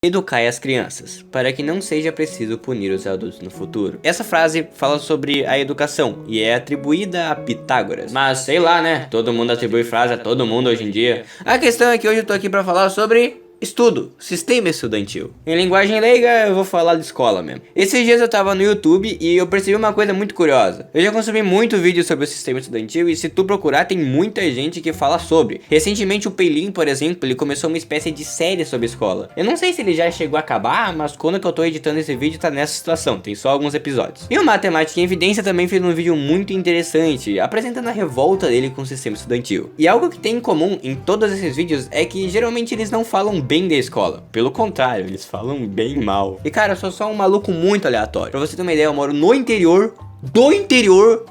Educai as crianças, para que não seja preciso punir os adultos no futuro. Essa frase fala sobre a educação e é atribuída a Pitágoras. Mas sei lá, né? Todo mundo atribui frase a todo mundo hoje em dia. A questão é que hoje eu tô aqui pra falar sobre estudo, sistema estudantil. Em linguagem leiga, eu vou falar de escola mesmo. Esses dias eu tava no YouTube e eu percebi uma coisa muito curiosa. Eu já consumi muito vídeo sobre o sistema estudantil e se tu procurar tem muita gente que fala sobre. Recentemente o Peilin, por exemplo, ele começou uma espécie de série sobre escola. Eu não sei se ele já chegou a acabar, mas quando que eu tô editando esse vídeo tá nessa situação, tem só alguns episódios. E o Matemática em Evidência também fez um vídeo muito interessante, apresentando a revolta dele com o sistema estudantil. E algo que tem em comum em todos esses vídeos é que geralmente eles não falam bem da escola, pelo contrário, eles falam bem mal. E cara, eu sou só um maluco muito aleatório. Pra você ter uma ideia, eu moro no interior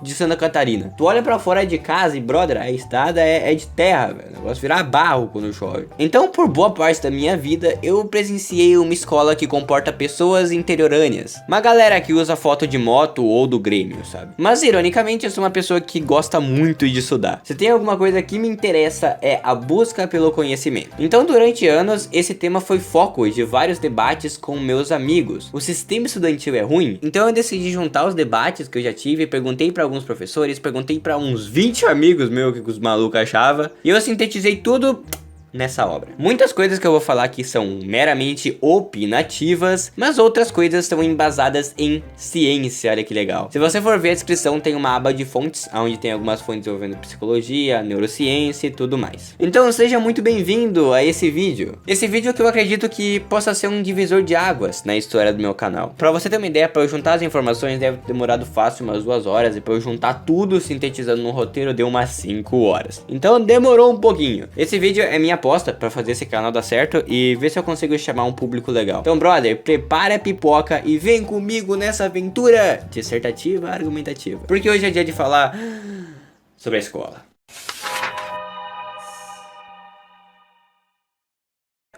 de Santa Catarina. Tu olha pra fora de casa e, brother, a estrada é de terra, velho. O negócio virar barro quando chove. Então, por boa parte da minha vida, eu presenciei uma escola que comporta pessoas interiorâneas. Uma galera que usa foto de moto ou do Grêmio, sabe? Mas, ironicamente, eu sou uma pessoa que gosta muito de estudar. Se tem alguma coisa que me interessa, é a busca pelo conhecimento. Então, durante anos, esse tema foi foco de vários debates com meus amigos. O sistema estudantil é ruim? Então, eu decidi juntar os debates que eu já tive, perguntei pra alguns professores, perguntei pra uns 20 amigos meus que os malucos achavam, e eu sintetizei tudo nessa obra. Muitas coisas que eu vou falar aqui são meramente opinativas, mas outras coisas são embasadas em ciência, olha que legal. Se você for ver a descrição, tem uma aba de fontes, onde tem algumas fontes envolvendo psicologia, neurociência e tudo mais. Então seja muito bem-vindo a esse vídeo. Esse vídeo que eu acredito que possa ser um divisor de águas na história do meu canal. Pra você ter uma ideia, pra eu juntar as informações deve ter demorado fácil umas 2 horas, e pra eu juntar tudo sintetizando no roteiro deu umas 5 horas. Então demorou um pouquinho. Esse vídeo é minha aposta pra fazer esse canal dar certo e ver se eu consigo chamar um público legal. Então, brother, prepara a pipoca e vem comigo nessa aventura dissertativa argumentativa. Porque hoje é dia de falar sobre a escola.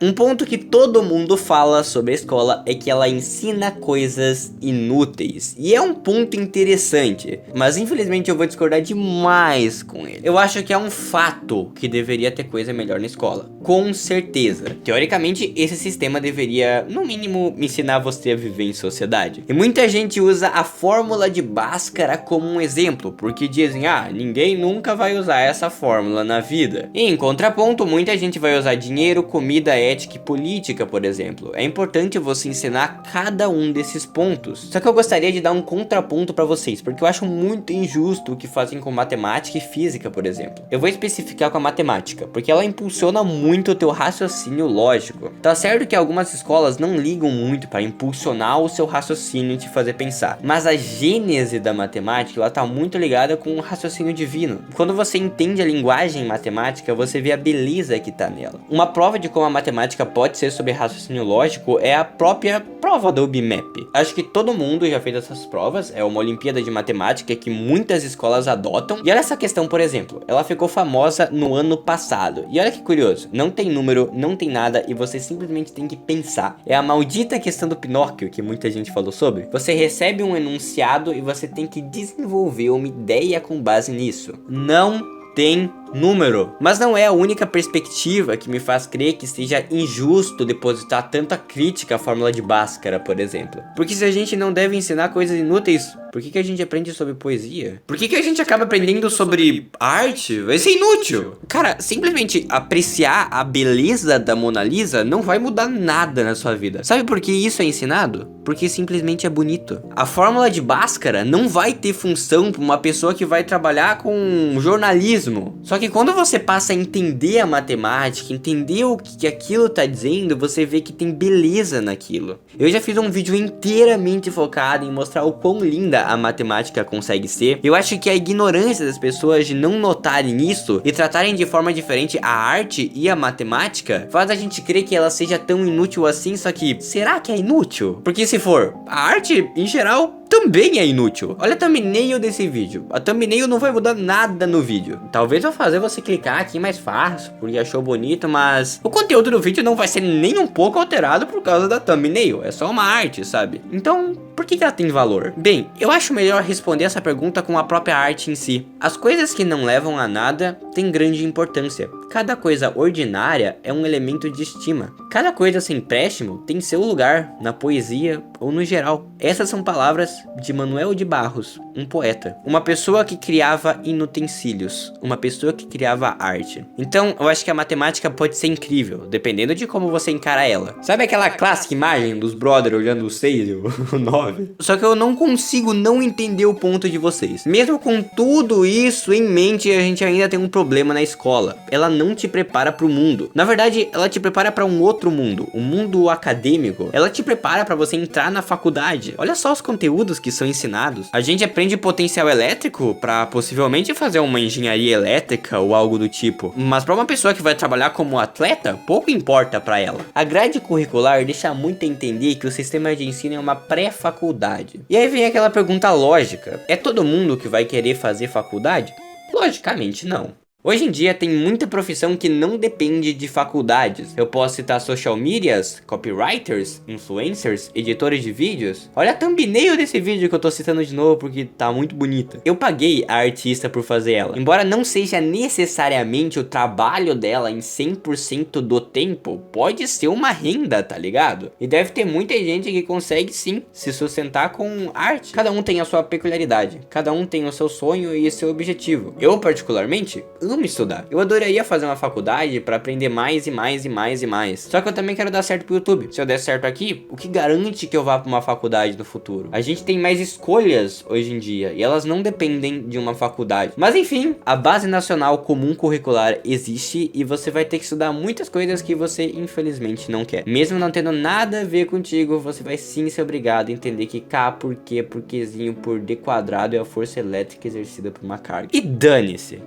Um ponto que todo mundo fala sobre a escola é que ela ensina coisas inúteis. E é um ponto interessante, mas infelizmente eu vou discordar demais com ele. Eu acho que é um fato que deveria ter coisa melhor na escola. Com certeza. Teoricamente, esse sistema deveria, no mínimo, me ensinar você a viver em sociedade. E muita gente usa a fórmula de Bhaskara como um exemplo, porque dizem, ninguém nunca vai usar essa fórmula na vida. E em contraponto, muita gente vai usar dinheiro, comida, ética e política, por exemplo. É importante você ensinar cada um desses pontos. Só que eu gostaria de dar um contraponto pra vocês, porque eu acho muito injusto o que fazem com matemática e física, por exemplo. Eu vou especificar com a matemática, porque ela impulsiona muito o teu raciocínio lógico. Tá certo que algumas escolas não ligam muito para impulsionar o seu raciocínio e te fazer pensar, mas a gênese da matemática, ela tá muito ligada com o raciocínio divino. Quando você entende a linguagem matemática, você vê a beleza que tá nela. Uma prova de como a matemática pode ser sobre raciocínio lógico é a própria prova do UBMAP. Acho que todo mundo já fez essas provas, é uma Olimpíada de Matemática que muitas escolas adotam. E olha essa questão, por exemplo, ela ficou famosa no ano passado. E olha que curioso, não tem número, não tem nada e você simplesmente tem que pensar. É a maldita questão do Pinóquio que muita gente falou sobre. Você recebe um enunciado e você tem que desenvolver uma ideia com base nisso. Não tem número. Mas não é a única perspectiva que me faz crer que seja injusto depositar tanta crítica à fórmula de Bhaskara, por exemplo. Porque se a gente não deve ensinar coisas inúteis, por que a gente aprende sobre poesia? Por que a gente acaba aprendendo sobre arte? Vai ser inútil. Cara, simplesmente apreciar a beleza da Mona Lisa não vai mudar nada na sua vida. Sabe por que isso é ensinado? Porque simplesmente é bonito. A fórmula de Bhaskara não vai ter função para uma pessoa que vai trabalhar com jornalismo. Só que quando você passa a entender a matemática, entender o que aquilo tá dizendo, você vê que tem beleza naquilo. Eu já fiz um vídeo inteiramente focado em mostrar o quão linda a matemática consegue ser. Eu acho que a ignorância das pessoas de não notarem isso e tratarem de forma diferente a arte e a matemática faz a gente crer que ela seja tão inútil assim, só que será que é inútil? Porque se for, a arte em geral também é inútil. Olha a thumbnail desse vídeo. A thumbnail não vai mudar nada no vídeo. Talvez eu fazer você clicar aqui mais fácil, porque achou bonito, mas o conteúdo do vídeo não vai ser nem um pouco alterado por causa da thumbnail. É só uma arte, sabe? Então, Por que ela tem valor? Bem, eu acho melhor responder essa pergunta com a própria arte em si. As coisas que não levam a nada têm grande importância. Cada coisa ordinária é um elemento de estima. Cada coisa sem empréstimo tem seu lugar na poesia ou no geral. Essas são palavras de Manuel de Barros, um poeta. Uma pessoa que criava inutensílios. Uma pessoa que criava arte. Então, eu acho que a matemática pode ser incrível, dependendo de como você encara ela. Sabe aquela clássica imagem dos brothers olhando o 6 e o 9? Só que eu não consigo não entender o ponto de vocês. Mesmo com tudo isso em mente, a gente ainda tem um problema na escola. Ela não te prepara para o mundo. Na verdade, ela te prepara para um outro mundo, o mundo acadêmico. Ela te prepara para você entrar na faculdade. Olha só os conteúdos que são ensinados. A gente aprende potencial elétrico para possivelmente fazer uma engenharia elétrica ou algo do tipo. Mas para uma pessoa que vai trabalhar como atleta, pouco importa para ela. A grade curricular deixa muito a entender que o sistema de ensino é uma pré-faculdade. E aí vem aquela pergunta lógica: é todo mundo que vai querer fazer faculdade? Logicamente não. Hoje em dia tem muita profissão que não depende de faculdades. Eu posso citar social medias, copywriters, influencers, editores de vídeos. Olha a thumbnail desse vídeo que eu tô citando de novo porque tá muito bonita. Eu paguei a artista por fazer ela. Embora não seja necessariamente o trabalho dela em 100% do tempo, pode ser uma renda, tá ligado? E deve ter muita gente que consegue sim se sustentar com arte. Cada um tem a sua peculiaridade, cada um tem o seu sonho e o seu objetivo. Eu particularmente amo estudar. Eu adoraria fazer uma faculdade para aprender mais e mais e mais e mais. Só que eu também quero dar certo pro YouTube. Se eu der certo aqui, o que garante que eu vá para uma faculdade no futuro? A gente tem mais escolhas hoje em dia e elas não dependem de uma faculdade. Mas enfim, a Base Nacional Comum Curricular existe e você vai ter que estudar muitas coisas que você infelizmente não quer. Mesmo não tendo nada a ver contigo, você vai sim ser obrigado a entender que K por Q por Qzinho por D quadrado é a força elétrica exercida por uma carga. E dane-se!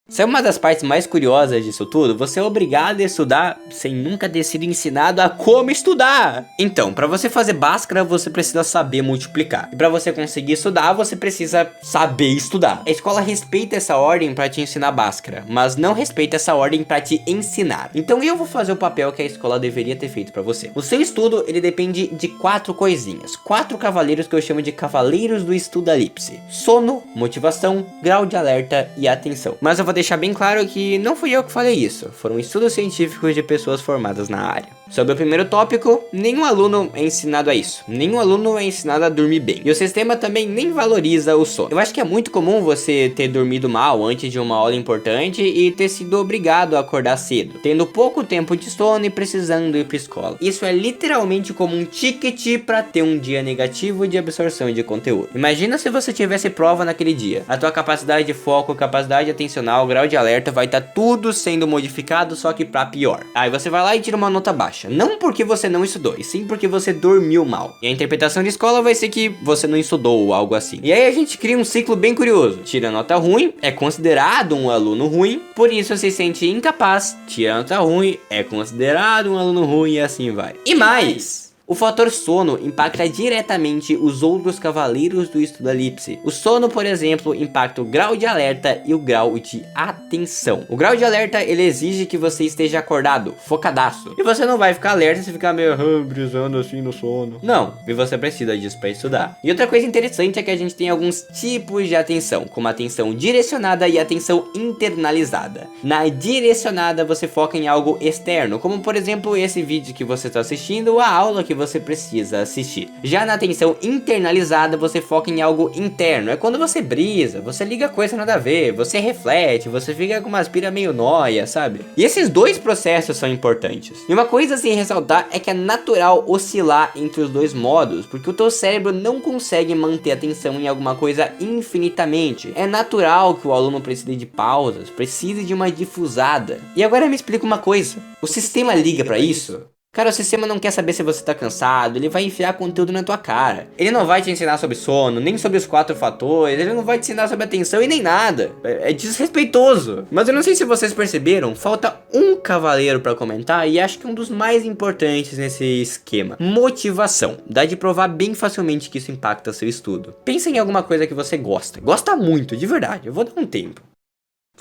Sabe uma das partes mais curiosas disso tudo? Você é obrigado a estudar sem nunca ter sido ensinado a como estudar. Então, para você fazer Bhaskara, você precisa saber multiplicar. E para você conseguir estudar, você precisa saber estudar. A escola respeita essa ordem para te ensinar Bhaskara, mas não respeita essa ordem para te ensinar. Então eu vou fazer o papel que a escola deveria ter feito para você. O seu estudo, ele depende de 4 coisinhas. 4 cavaleiros que eu chamo de cavaleiros do estudalipse: sono, motivação, grau de alerta e atenção. Mas eu vou deixar bem claro que não fui eu que falei isso, foram estudos científicos de pessoas formadas na área. Sobre o primeiro tópico, nenhum aluno é ensinado a isso, nenhum aluno é ensinado a dormir bem, e o sistema também nem valoriza o sono. Eu acho que é muito comum você ter dormido mal antes de uma aula importante e ter sido obrigado a acordar cedo, tendo pouco tempo de sono e precisando ir pra escola. Isso é literalmente como um ticket para ter um dia negativo de absorção de conteúdo. Imagina se você tivesse prova naquele dia, a tua capacidade de foco, capacidade atencional, grau de alerta vai estar tudo sendo modificado, só que pra pior. Aí você vai lá e tira uma nota baixa, não porque você não estudou, e sim porque você dormiu mal. E a interpretação de escola vai ser que você não estudou ou algo assim. E aí a gente cria um ciclo bem curioso: tira nota ruim, é considerado um aluno ruim, por isso se sente incapaz, tira nota ruim, é considerado um aluno ruim, e assim vai. E mais! O fator sono impacta diretamente os outros cavaleiros do estudalipse. O sono, por exemplo, impacta o grau de alerta e o grau de atenção. O grau de alerta, ele exige que você esteja acordado, focadaço. E você não vai ficar alerta se ficar meio brisando assim no sono. Não, e você precisa disso para estudar. E outra coisa interessante é que a gente tem alguns tipos de atenção, como atenção direcionada e atenção internalizada. Na direcionada, você foca em algo externo, como por exemplo esse vídeo que você está assistindo ou a aula que você precisa assistir. Já na atenção internalizada, você foca em algo interno. É quando você brisa, você liga coisa nada a ver, você reflete, você fica com uma aspira meio nóia, sabe? E esses dois processos são importantes. E uma coisa a se ressaltar é que é natural oscilar entre os dois modos, porque o teu cérebro não consegue manter atenção em alguma coisa infinitamente. É natural que o aluno precise de pausas, precise de uma difusada. E agora me explica uma coisa: o sistema liga pra isso? Cara, o sistema não quer saber se você tá cansado, ele vai enfiar conteúdo na tua cara. Ele não vai te ensinar sobre sono, nem sobre os 4 fatores, ele não vai te ensinar sobre atenção e nem nada. É desrespeitoso. Mas eu não sei se vocês perceberam, falta um cavaleiro pra comentar e acho que um dos mais importantes nesse esquema: motivação. Dá de provar bem facilmente que isso impacta seu estudo. Pensa em alguma coisa que você gosta muito, de verdade, eu vou dar um tempo.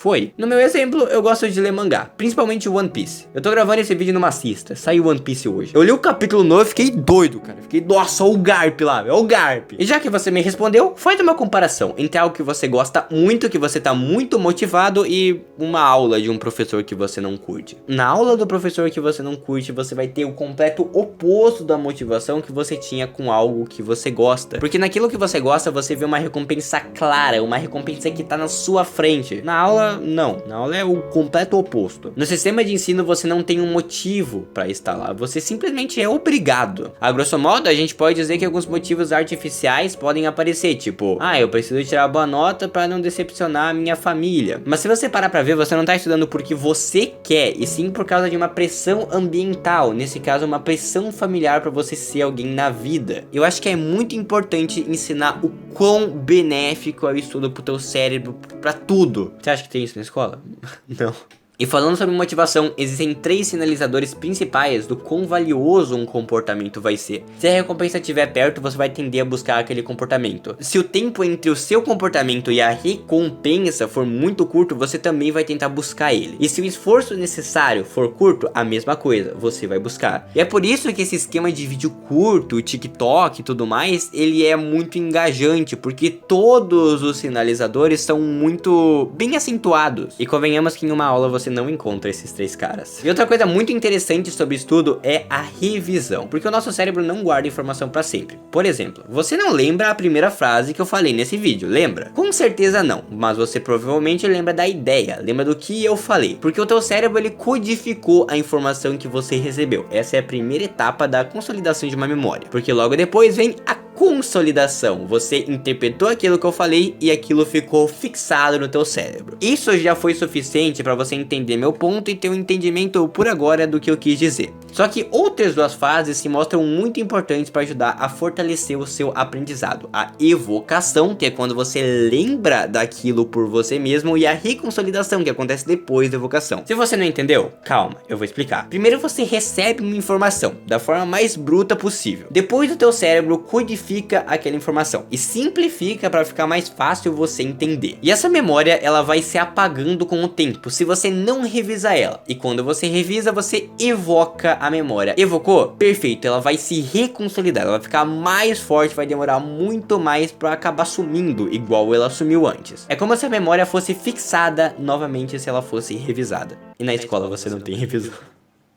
Foi. No meu exemplo, eu gosto de ler mangá, principalmente One Piece. Eu tô gravando esse vídeo numa sexta, saiu One Piece hoje. Eu li o capítulo 9 e fiquei doido, cara. Fiquei, nossa, o Garp lá, é o Garp. E já que você me respondeu, faz uma comparação entre algo que você gosta muito, que você tá muito motivado, e uma aula de um professor que você não curte. Na aula do professor que você não curte, você vai ter o completo oposto da motivação que você tinha com algo que você gosta. Porque naquilo que você gosta, você vê uma recompensa clara, uma recompensa que tá na sua frente. Na aula, não. Na aula é o completo oposto. No sistema de ensino, você não tem um motivo pra estar lá. Você simplesmente é obrigado. A grosso modo, a gente pode dizer que alguns motivos artificiais podem aparecer. Tipo, eu preciso tirar boa nota pra não decepcionar a minha família. Mas se você parar pra ver, você não tá estudando porque você quer, e sim por causa de uma pressão ambiental. Nesse caso, uma pressão familiar pra você ser alguém na vida. Eu acho que é muito importante ensinar o quão benéfico é o estudo pro teu cérebro, pra tudo. Você acha que tem isso na escola? Não. E falando sobre motivação, existem 3 sinalizadores principais do quão valioso um comportamento vai ser. Se a recompensa estiver perto, você vai tender a buscar aquele comportamento. Se o tempo entre o seu comportamento e a recompensa for muito curto, você também vai tentar buscar ele. E se o esforço necessário for curto, a mesma coisa, você vai buscar. E é por isso que esse esquema de vídeo curto, TikTok e tudo mais, ele é muito engajante, porque todos os sinalizadores são muito bem acentuados. E convenhamos que em uma aula você não encontra esses 3 caras. E outra coisa muito interessante sobre estudo é a revisão, porque o nosso cérebro não guarda informação pra sempre. Por exemplo, você não lembra a primeira frase que eu falei nesse vídeo, lembra? Com certeza não, mas você provavelmente lembra da ideia, lembra do que eu falei, porque o teu cérebro ele codificou a informação que você recebeu. Essa é a primeira etapa da consolidação de uma memória, porque logo depois vem a consolidação. Você interpretou aquilo que eu falei e aquilo ficou fixado no teu cérebro. Isso já foi suficiente para você entender meu ponto e ter um entendimento por agora do que eu quis dizer. Só que outras 2 fases se mostram muito importantes para ajudar a fortalecer o seu aprendizado. A evocação, que é quando você lembra daquilo por você mesmo, e a reconsolidação, que acontece depois da evocação. Se você não entendeu, calma, eu vou explicar. Primeiro você recebe uma informação da forma mais bruta possível. Depois o teu cérebro codifica aquela informação e simplifica para ficar mais fácil você entender. E essa memória, ela vai se apagando com o tempo se você não revisar ela. E quando você revisa, você evoca a memória. Evocou? Perfeito, ela vai se reconsolidar, ela vai ficar mais forte, vai demorar muito mais para acabar sumindo, igual ela sumiu antes. É como se a memória fosse fixada novamente se ela fosse revisada. E na escola você não tem revisão.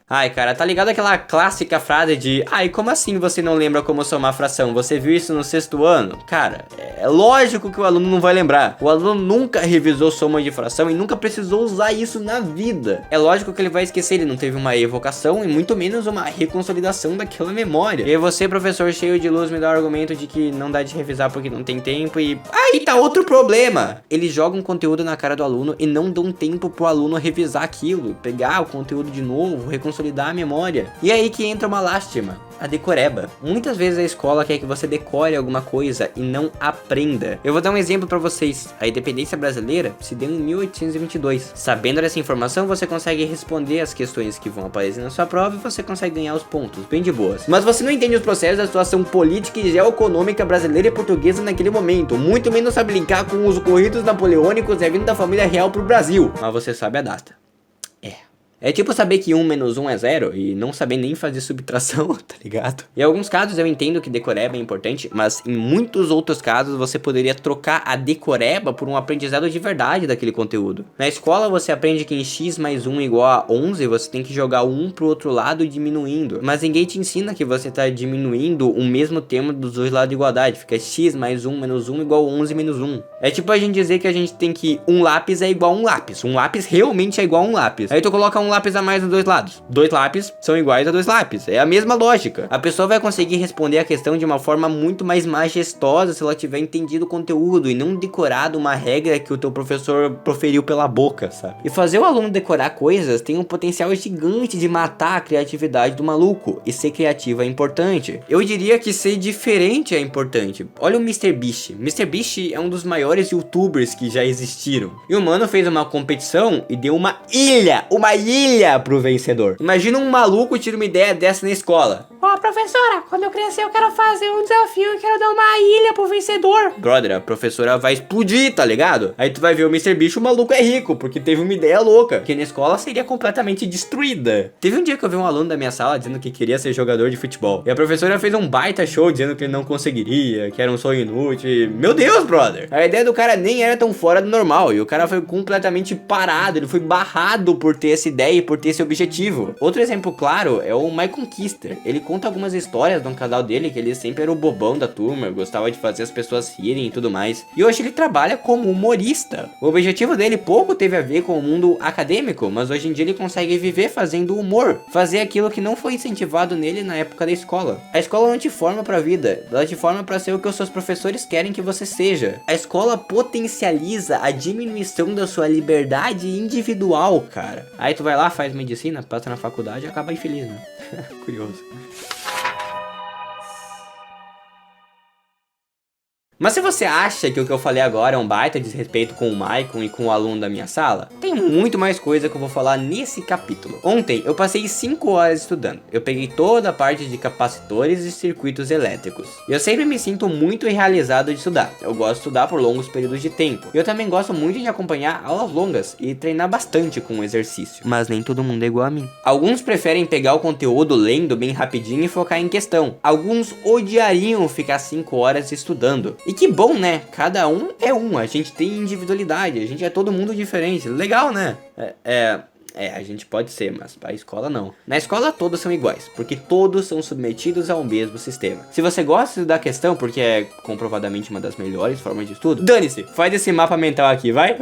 Ai, cara, tá ligado aquela clássica frase de como assim você não lembra como somar fração? Você viu isso no 6º ano? Cara, é lógico que o aluno não vai lembrar. O aluno nunca revisou soma de fração e nunca precisou usar isso na vida. É lógico que ele vai esquecer, ele não teve uma evocação e muito menos uma reconsolidação daquela memória. E aí você, professor cheio de luz, me dá o argumento de que não dá de revisar porque não tem tempo e... Aí tá outro problema! Eles jogam conteúdo na cara do aluno e não dão tempo pro aluno revisar aquilo, pegar o conteúdo de novo, consolidar a memória. E aí que entra uma lástima, a decoreba. Muitas vezes a escola quer que você decore alguma coisa e não aprenda. Eu vou dar um exemplo pra vocês. A independência brasileira se deu em 1822. Sabendo dessa informação, você consegue responder as questões que vão aparecer na sua prova e você consegue ganhar os pontos, bem de boas. Mas você não entende os processos da situação política e geoeconômica brasileira e portuguesa naquele momento, muito menos sabe linkar com os ocorridos napoleônicos e a vinda da família real pro Brasil. Mas você sabe a data. É tipo saber que 1 menos 1 é 0 e não saber nem fazer subtração, tá ligado? Em alguns casos eu entendo que decoreba é importante, mas em muitos outros casos você poderia trocar a decoreba por um aprendizado de verdade daquele conteúdo. Na escola você aprende que em x mais 1 igual a 11, você tem que jogar o 1 pro outro lado diminuindo. Mas ninguém te ensina que você tá diminuindo o mesmo termo dos dois lados de igualdade. Fica x mais 1 menos 1 igual a 11 menos 1. É tipo a gente dizer que a gente tem que um lápis é igual a um lápis. Um lápis realmente é igual a um lápis. Aí tu coloca um lápis a mais nos dois lados. 2 lápis são iguais a 2 lápis. É a mesma lógica. A pessoa vai conseguir responder a questão de uma forma muito mais majestosa se ela tiver entendido o conteúdo e não decorado uma regra que o teu professor proferiu pela boca, sabe? E fazer o aluno decorar coisas tem um potencial gigante de matar a criatividade do maluco. E ser criativo é importante. Eu diria que ser diferente é importante. Olha o MrBeast. MrBeast é um dos maiores youtubers que já existiram. E o mano fez uma competição e deu uma ilha ilha pro vencedor. Imagina um maluco tira uma ideia dessa na escola. Ó, professora, quando eu crescer eu quero fazer um desafio, eu quero dar uma ilha pro vencedor. Brother, a professora vai explodir, tá ligado? Aí tu vai ver o Mr. Beast, o maluco é rico, porque teve uma ideia louca, que na escola seria completamente destruída. Teve um dia que eu vi um aluno da minha sala dizendo que queria ser jogador de futebol. E a professora fez um baita show dizendo que ele não conseguiria, que era um sonho inútil. E... meu Deus, brother! A ideia do cara nem era tão fora do normal, e o cara foi completamente parado, ele foi barrado por ter essa ideia e por ter esse objetivo. Outro exemplo claro é o Michael Kister. Ele conta algumas histórias no canal dele, que ele sempre era o bobão da turma, gostava de fazer as pessoas rirem e tudo mais. E hoje ele trabalha como humorista. O objetivo dele pouco teve a ver com o mundo acadêmico, mas hoje em dia ele consegue viver fazendo humor, fazer aquilo que não foi incentivado nele na época da escola. A escola não te forma pra vida, ela te forma pra ser o que os seus professores querem que você seja. A escola potencializa a diminuição da sua liberdade individual, cara. Aí tu vai lá, faz medicina, passa na faculdade e acaba infeliz, né? Curioso. Mas se você acha que o que eu falei agora é um baita desrespeito com o Maicon e com o aluno da minha sala, tem muito mais coisa que eu vou falar nesse capítulo. Ontem eu passei 5 horas estudando. Eu peguei toda a parte de capacitores e circuitos elétricos. E eu sempre me sinto muito realizado de estudar. Eu gosto de estudar por longos períodos de tempo. Eu também gosto muito de acompanhar aulas longas e treinar bastante com o exercício. Mas nem todo mundo é igual a mim. Alguns preferem pegar o conteúdo lendo bem rapidinho e focar em questão. Alguns odiariam ficar 5 horas estudando. E que bom, né? Cada um é um, a gente tem individualidade, a gente é todo mundo diferente. Legal, né? A gente pode ser, mas pra escola não. Na escola todos são iguais, porque todos são submetidos ao mesmo sistema. Se você gosta da questão, porque é comprovadamente uma das melhores formas de estudo, dane-se, faz esse mapa mental aqui, vai.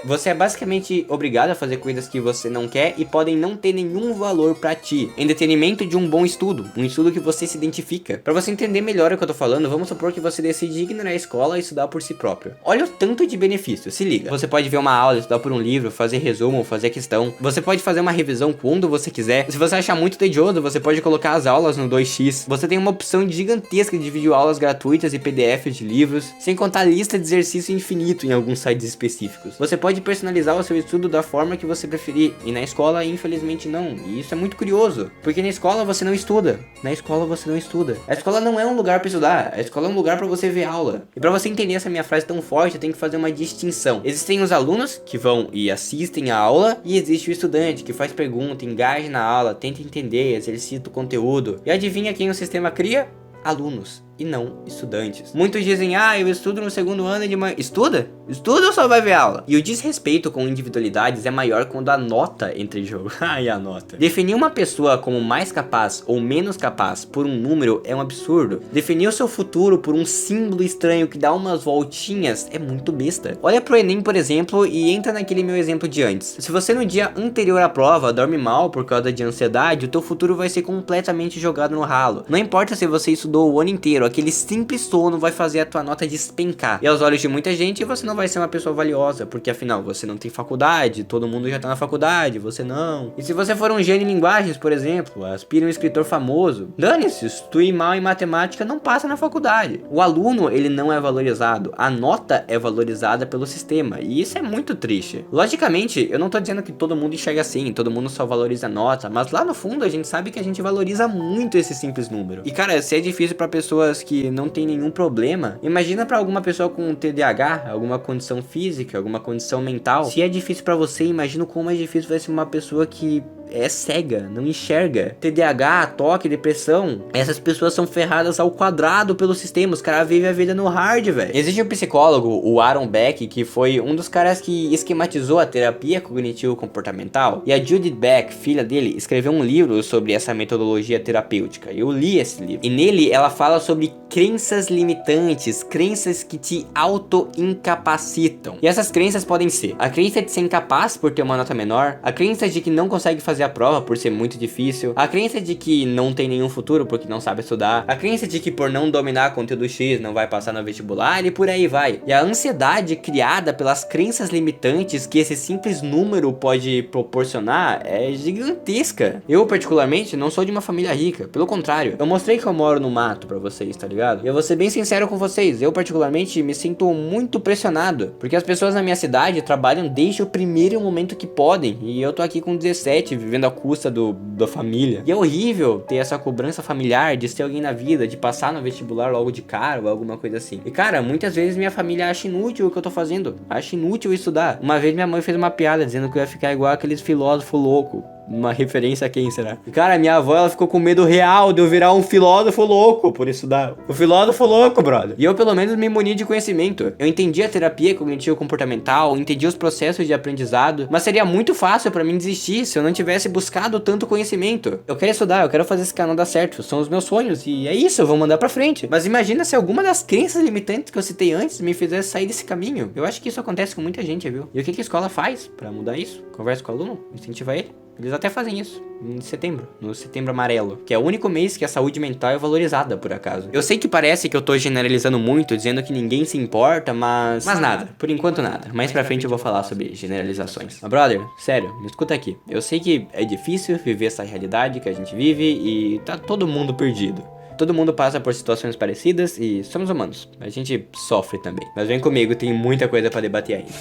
Você é basicamente obrigado a fazer coisas que você não quer e podem não ter nenhum valor pra ti, em detrimento de um bom estudo, um estudo que você se identifica. Pra você entender melhor o que eu tô falando, vamos supor que você decide ignorar a escola e estudar por si próprio. Olha o tanto de benefícios, se liga. Você pode ver uma aula, estudar por um livro, fazer resumo, fazer questão. Você pode fazer uma revisão quando você quiser. Se você achar muito tedioso, você pode colocar as aulas no 2x. Você tem uma opção gigantesca de videoaulas gratuitas e PDFs de livros, sem contar a lista de exercício infinito em alguns sites específicos. Você pode personalizar o seu estudo da forma que você preferir. E na escola, infelizmente, não. E isso é muito curioso, porque na escola você não estuda. Na escola você não estuda. A escola não é um lugar pra estudar. A escola é um lugar pra você ver aula. E pra você entender essa minha frase tão forte, eu tenho que fazer uma distinção. Existem os alunos que vão e assistem a aula, e existe o estudante que faz pergunta, engaja na aula, tenta entender, exercita o conteúdo. E adivinha quem o sistema cria? Alunos, e não estudantes. Muitos dizem, eu estudo no segundo ano de manhã. Estuda? Estuda ou só vai ver aula? E o desrespeito com individualidades é maior quando a nota entra em jogo. Ai, a nota. Definir uma pessoa como mais capaz ou menos capaz por um número é um absurdo. Definir o seu futuro por um símbolo estranho que dá umas voltinhas é muito besta. Olha pro Enem, por exemplo, e entra naquele meu exemplo de antes. Se você no dia anterior à prova dorme mal por causa de ansiedade, o teu futuro vai ser completamente jogado no ralo. Não importa se você estudou o ano inteiro, aquele simples sono vai fazer a tua nota despencar. E aos olhos de muita gente, você não vai ser uma pessoa valiosa, porque afinal, você não tem faculdade, todo mundo já tá na faculdade, você não. E se você for um gênio em linguagens, por exemplo, aspira um escritor famoso, dane-se, se tu ir mal em matemática, não passa na faculdade. O aluno, ele não é valorizado, a nota é valorizada pelo sistema, e isso é muito triste. Logicamente, eu não tô dizendo que todo mundo enxerga assim, todo mundo só valoriza a nota, mas lá no fundo a gente sabe que a gente valoriza muito esse simples número. E cara, se é difícil para pessoas que não tem nenhum problema, imagina para alguma pessoa com TDAH, alguma condição física, alguma condição mental. Se é difícil para você, imagina como é difícil vai ser uma pessoa que é cega, não enxerga. TDAH, toque, depressão, essas pessoas são ferradas ao quadrado pelo sistema. Os caras vivem a vida no hard, velho. Existe um psicólogo, o Aaron Beck, que foi um dos caras que esquematizou a terapia cognitivo-comportamental, e a Judith Beck, filha dele, escreveu um livro sobre essa metodologia terapêutica. Eu li esse livro, e nele ela fala sobre crenças limitantes, crenças que te auto-incapacitam. E essas crenças podem ser a crença de ser incapaz por ter uma nota menor, a crença de que não consegue fazer a prova por ser muito difícil, a crença de que não tem nenhum futuro porque não sabe estudar, a crença de que por não dominar conteúdo X não vai passar no vestibular, e por aí vai. E a ansiedade criada pelas crenças limitantes que esse simples número pode proporcionar é gigantesca. Eu particularmente não sou de uma família rica, pelo contrário, eu mostrei que eu moro no mato pra vocês, tá ligado? ligado? E eu vou ser bem sincero com vocês, eu particularmente me sinto muito pressionado, porque as pessoas na minha cidade trabalham desde o primeiro momento que podem, e eu tô aqui com 17, vivendo à custa da família. E é horrível ter essa cobrança familiar de ser alguém na vida, de passar no vestibular logo de cara ou alguma coisa assim. E cara, muitas vezes minha família acha inútil o que eu tô fazendo, acha inútil estudar. Uma vez minha mãe fez uma piada dizendo que eu ia ficar igual aqueles filósofos loucos. Uma referência a quem será? E cara, minha avó, ela ficou com medo real de eu virar um filósofo louco por estudar. O filósofo louco, brother. E eu pelo menos me muni de conhecimento. Eu entendi a terapia cognitivo-comportamental, entendi os processos de aprendizado, mas seria muito fácil pra mim desistir se eu não tivesse buscado tanto conhecimento. Eu quero estudar, eu quero fazer esse canal dar certo, são os meus sonhos e é isso, eu vou mandar pra frente. Mas imagina se alguma das crenças limitantes que eu citei antes me fizesse sair desse caminho. Eu acho que isso acontece com muita gente, viu? E o que a escola faz pra mudar isso? Conversa com o aluno, incentiva ele. Eles até fazem isso em setembro, no Setembro Amarelo, que é o único mês que a saúde mental é valorizada, por acaso. Eu sei que parece que eu tô generalizando muito, dizendo que ninguém se importa, mas nada, por enquanto nada. Mais pra frente eu vou falar sobre generalizações. Mas brother, sério, me escuta aqui. Eu sei que é difícil viver essa realidade que a gente vive e tá todo mundo perdido. Todo mundo passa por situações parecidas e somos humanos. A gente sofre também. Mas vem comigo, tem muita coisa pra debater ainda.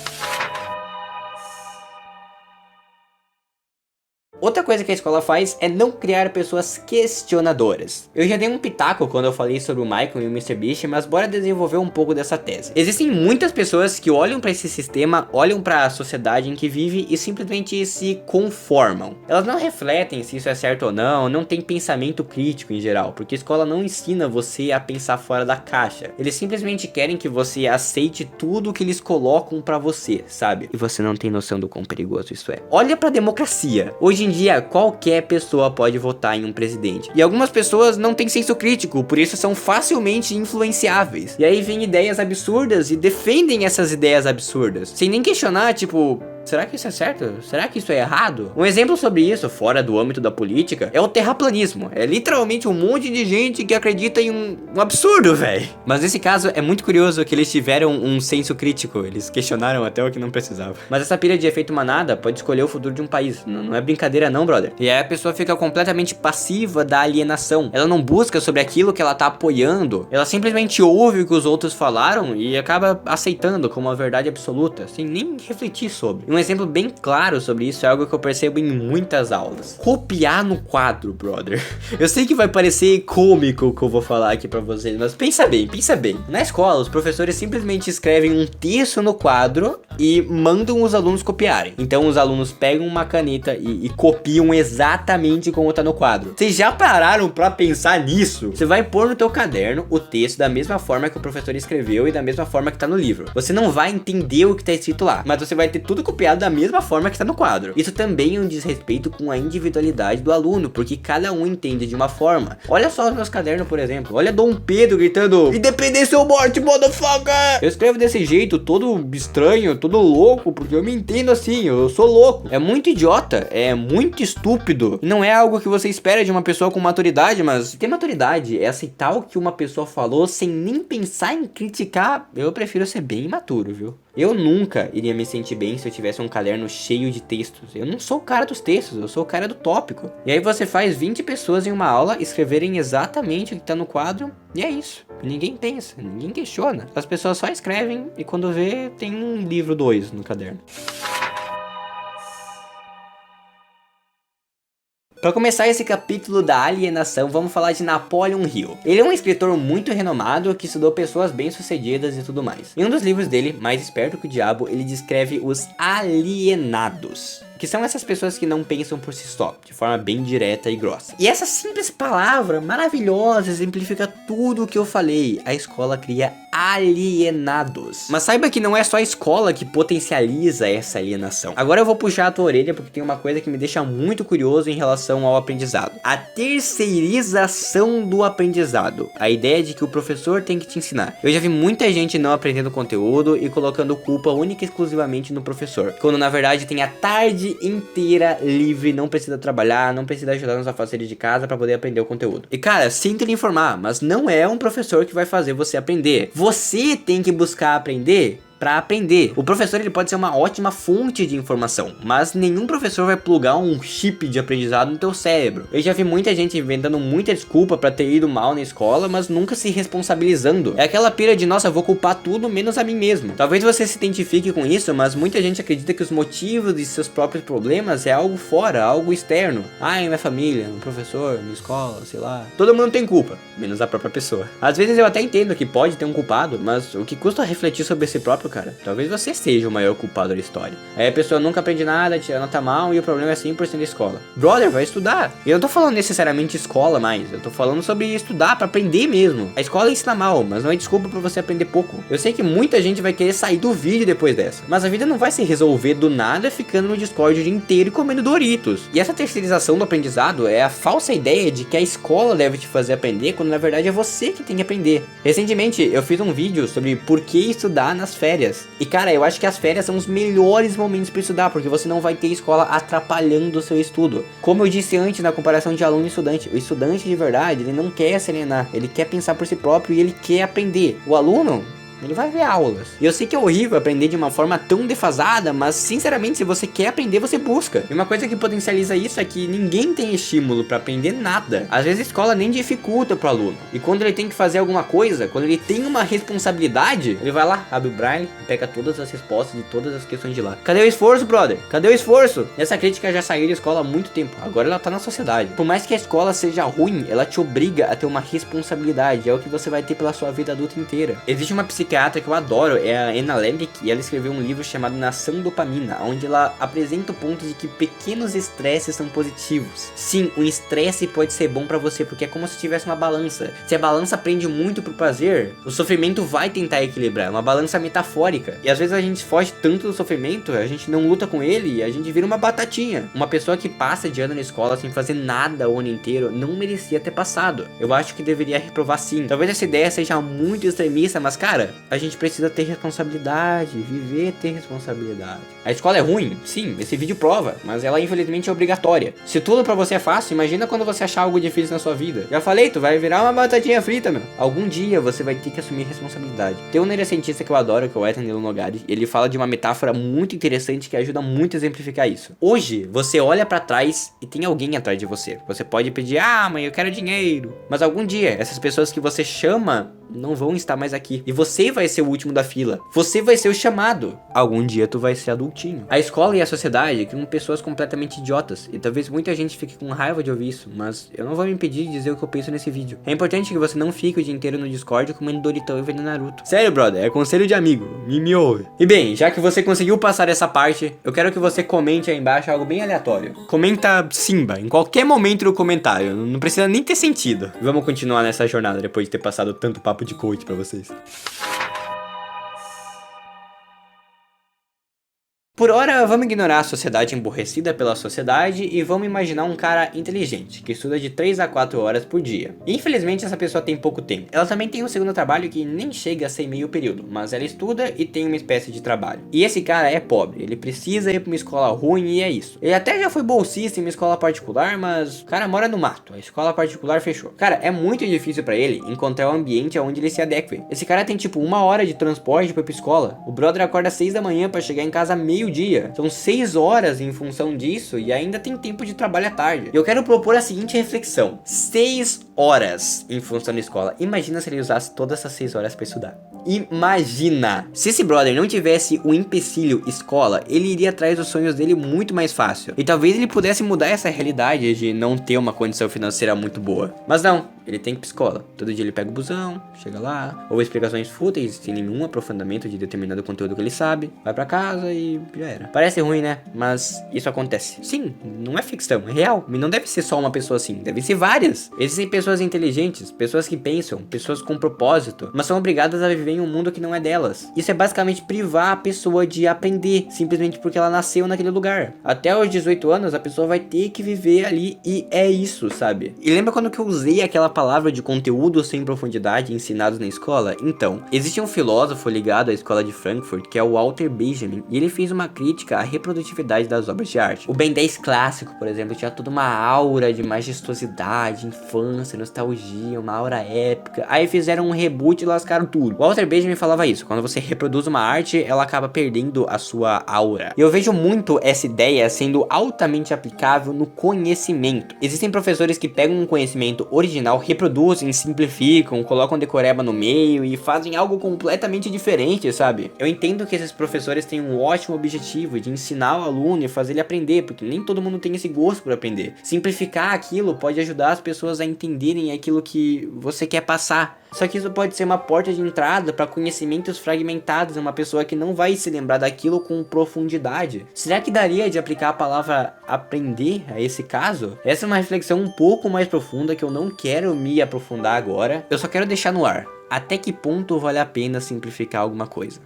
Outra coisa que a escola faz é não criar pessoas questionadoras. Eu já dei um pitaco quando eu falei sobre o Michael e o MrBeast, mas bora desenvolver um pouco dessa tese. Existem muitas pessoas que olham pra esse sistema, olham pra sociedade em que vive e simplesmente se conformam. Elas não refletem se isso é certo ou não tem pensamento crítico em geral, porque a escola não ensina você a pensar fora da caixa. Eles simplesmente querem que você aceite tudo que eles colocam pra você, sabe? E você não tem noção do quão perigoso isso é. Olha pra democracia. Hoje em dia, qualquer pessoa pode votar em um presidente. E algumas pessoas não têm senso crítico, por isso são facilmente influenciáveis. E aí vem ideias absurdas e defendem essas ideias absurdas, sem nem questionar, tipo... será que isso é certo? Será que isso é errado? Um exemplo sobre isso, fora do âmbito da política, é o terraplanismo. É literalmente um monte de gente que acredita em um absurdo, velho. Mas nesse caso, é muito curioso que eles tiveram um senso crítico. Eles questionaram até o que não precisava. Mas essa pilha de efeito manada pode escolher o futuro de um país. Não é brincadeira não, brother. E aí a pessoa fica completamente passiva da alienação. Ela não busca sobre aquilo que ela tá apoiando. Ela simplesmente ouve o que os outros falaram e acaba aceitando como a verdade absoluta, sem nem refletir sobre. Um exemplo bem claro sobre isso é algo que eu percebo em muitas aulas. Copiar no quadro, brother. Eu sei que vai parecer cômico o que eu vou falar aqui pra vocês, mas pensa bem, pensa bem. Na escola, os professores simplesmente escrevem um texto no quadro e mandam os alunos copiarem. Então os alunos pegam uma caneta e copiam exatamente como tá no quadro. Vocês já pararam pra pensar nisso? Você vai pôr no teu caderno o texto da mesma forma que o professor escreveu e da mesma forma que tá no livro. Você não vai entender o que tá escrito lá, mas você vai ter tudo copiado da mesma forma que está no quadro. Isso também é um desrespeito com a individualidade do aluno, porque cada um entende de uma forma. Olha só os meus cadernos, por exemplo. Olha Dom Pedro gritando: independência ou morte, motherfucker! Eu escrevo desse jeito, todo estranho, todo louco, porque eu me entendo assim, eu sou louco. É muito idiota, é muito estúpido. Não é algo que você espera de uma pessoa com maturidade, mas ter maturidade é aceitar o que uma pessoa falou sem nem pensar em criticar. Eu prefiro ser bem imaturo, viu? Eu nunca iria me sentir bem se eu tivesse um caderno cheio de textos. Eu não sou o cara dos textos, eu sou o cara do tópico. E aí você faz 20 pessoas em uma aula escreverem exatamente o que tá no quadro, e é isso. Ninguém pensa, ninguém questiona. As pessoas só escrevem e quando vê, tem um livro 2 no caderno. Para começar esse capítulo da alienação, vamos falar de Napoleon Hill. Ele é um escritor muito renomado que estudou pessoas bem-sucedidas e tudo mais. Em um dos livros dele, Mais Esperto que o Diabo, ele descreve os alienados, que são essas pessoas que não pensam por si só, de forma bem direta e grossa. E essa simples palavra maravilhosa exemplifica tudo o que eu falei. A escola cria alienados. Mas saiba que não é só a escola que potencializa essa alienação. Agora eu vou puxar a tua orelha porque tem uma coisa que me deixa muito curioso em relação ao aprendizado. A terceirização do aprendizado. A ideia de que o professor tem que te ensinar. Eu já vi muita gente não aprendendo conteúdo e colocando culpa única e exclusivamente no professor, quando na verdade tem a tarde inteira livre, não precisa trabalhar, não precisa ajudar nos afazeres de casa pra poder aprender o conteúdo. E cara, sinto lhe informar, mas não é um professor que vai fazer você aprender. Você tem que buscar aprender pra aprender. O professor, ele pode ser uma ótima fonte de informação, mas nenhum professor vai plugar um chip de aprendizado no teu cérebro. Eu já vi muita gente inventando muita desculpa pra ter ido mal na escola, mas nunca se responsabilizando. É aquela pira de, nossa, eu vou culpar tudo menos a mim mesmo. Talvez você se identifique com isso, mas muita gente acredita que os motivos de seus próprios problemas é algo fora, algo externo. Ai, minha família, meu professor, minha escola, sei lá. Todo mundo tem culpa, menos a própria pessoa. Às vezes eu até entendo que pode ter um culpado, mas o que custa refletir sobre si próprio, cara? Talvez você seja o maior culpado da história. Aí a pessoa nunca aprende nada, tira nota mal e o problema é 100% da escola. Brother, vai estudar. E eu não tô falando necessariamente escola mais, eu tô falando sobre estudar pra aprender mesmo. A escola ensina mal, mas não é desculpa pra você aprender pouco. Eu sei que muita gente vai querer sair do vídeo depois dessa, mas a vida não vai se resolver do nada ficando no Discord o dia inteiro e comendo Doritos. E essa terceirização do aprendizado é a falsa ideia de que a escola deve te fazer aprender, quando na verdade é você que tem que aprender. Recentemente eu fiz um vídeo sobre por que estudar nas férias. E cara, eu acho que as férias são os melhores momentos para estudar, porque você não vai ter escola atrapalhando o seu estudo. Como eu disse antes na comparação de aluno e estudante, o estudante de verdade, ele não quer se alienar, ele quer pensar por si próprio e ele quer aprender. O aluno, ele vai ver aulas. E eu sei que é horrível aprender de uma forma tão defasada, mas sinceramente, se você quer aprender, você busca. E uma coisa que potencializa isso é que ninguém tem estímulo pra aprender nada. Às vezes a escola nem dificulta pro aluno. E quando ele tem que fazer alguma coisa, quando ele tem uma responsabilidade, ele vai lá, abre o Braille e pega todas as respostas de todas as questões de lá. Cadê o esforço, brother? Cadê o esforço? Essa crítica já saiu da escola há muito tempo. Agora ela tá na sociedade. Por mais que a escola seja ruim, ela te obriga a ter uma responsabilidade. É o que você vai ter pela sua vida adulta inteira. Existe uma psiquiatra que eu adoro, é a Anna Lembke, e ela escreveu um livro chamado Nação Dopamina, onde ela apresenta o ponto de que pequenos estresses são positivos. Sim, o estresse pode ser bom pra você, porque é como se tivesse uma balança. Se a balança prende muito pro prazer, o sofrimento vai tentar equilibrar, é uma balança metafórica. E às vezes a gente foge tanto do sofrimento, a gente não luta com ele e a gente vira uma batatinha. Uma pessoa que passa de ano na escola sem fazer nada o ano inteiro não merecia ter passado. Eu acho que deveria reprovar sim. Talvez essa ideia seja muito extremista, mas cara, a gente precisa ter responsabilidade, viver ter responsabilidade. A escola é ruim? Sim, esse vídeo prova, mas ela infelizmente é obrigatória. Se tudo pra você é fácil, imagina quando você achar algo difícil na sua vida. Já falei, tu vai virar uma batatinha frita, meu. Algum dia você vai ter que assumir responsabilidade. Tem um neurocientista que eu adoro, que é o Ethan Nogari, ele fala de uma metáfora muito interessante que ajuda muito a exemplificar isso. Hoje, você olha pra trás e tem alguém atrás de você. Você pode pedir, ah, mãe, eu quero dinheiro. Mas algum dia, essas pessoas que você chama não vão estar mais aqui. E você vai ser o último da fila. Você vai ser o chamado. Algum dia tu vai ser adultinho. A escola e a sociedade criam pessoas completamente idiotas. E talvez muita gente fique com raiva de ouvir isso. Mas eu não vou me impedir de dizer o que eu penso nesse vídeo. É importante que você não fique o dia inteiro no Discord comendo Doritão e vendo Naruto. Sério, brother. É conselho de amigo. Me ouve. E bem, já que você conseguiu passar essa parte, eu quero que você comente aí embaixo algo bem aleatório. Comenta Simba em qualquer momento do comentário. Não precisa nem ter sentido. Vamos continuar nessa jornada depois de ter passado tanto papo de coach pra vocês. Por hora, vamos ignorar a sociedade emburrecida pela sociedade e vamos imaginar um cara inteligente, que estuda de 3 a 4 horas por dia. E, infelizmente, essa pessoa tem pouco tempo. Ela também tem um segundo trabalho que nem chega a ser meio período, mas ela estuda e tem uma espécie de trabalho. E esse cara é pobre, ele precisa ir pra uma escola ruim e é isso. Ele até já foi bolsista em uma escola particular, mas o cara mora no mato, a escola particular fechou. Cara, é muito difícil pra ele encontrar um ambiente onde ele se adeque. Esse cara tem tipo 1 hora de transporte pra ir pra escola. O brother acorda às 6 da manhã pra chegar em casa meio-dia. São 6 horas em função disso e ainda tem tempo de trabalho à tarde. E eu quero propor a seguinte reflexão: 6 horas em função da escola. Imagina se ele usasse todas essas 6 horas pra estudar. Imagina! Se esse brother não tivesse o empecilho escola, ele iria atrás dos sonhos dele muito mais fácil. E talvez ele pudesse mudar essa realidade de não ter uma condição financeira muito boa. Mas não, ele tem que ir pra escola. Todo dia ele pega o busão, chega lá, ouve explicações fúteis, sem nenhum aprofundamento de determinado conteúdo que ele sabe, vai pra casa e já era. Parece ruim, né? Mas isso acontece. Sim, não é ficção, é real. E não deve ser só uma pessoa assim, devem ser várias. Existem pessoas inteligentes, pessoas que pensam, pessoas com propósito, mas são obrigadas a viver em um mundo que não é delas. Isso é basicamente privar a pessoa de aprender, simplesmente porque ela nasceu naquele lugar. Até os 18 anos, a pessoa vai ter que viver ali e é isso, sabe? E lembra quando que eu usei aquela palavra de conteúdo sem profundidade ensinados na escola? Então, existe um filósofo ligado à escola de Frankfurt, que é o Walter Benjamin, e ele fez uma crítica à reprodutividade das obras de arte. O Ben 10 clássico, por exemplo, tinha toda uma aura de majestosidade, infância, infância, nostalgia, uma aura épica. Aí fizeram um reboot e lascaram tudo. O Walter Benjamin falava isso, quando você reproduz uma arte, ela acaba perdendo a sua aura. E eu vejo muito essa ideia sendo altamente aplicável no conhecimento. Existem professores que pegam um conhecimento original, reproduzem, simplificam, colocam decoreba no meio e fazem algo completamente diferente, sabe? Eu entendo que esses professores têm um ótimo objetivo de ensinar o aluno e fazer ele aprender, porque nem todo mundo tem esse gosto por aprender. Simplificar aquilo pode ajudar as pessoas a entenderem aquilo que você quer passar. Só que isso pode ser uma porta de entrada para conhecimentos fragmentados em uma pessoa que não vai se lembrar daquilo com profundidade. Será que daria de aplicar a palavra aprender a esse caso? Essa é uma reflexão um pouco mais profunda que eu não quero me aprofundar agora. Eu só quero deixar no ar. Até que ponto vale a pena simplificar alguma coisa?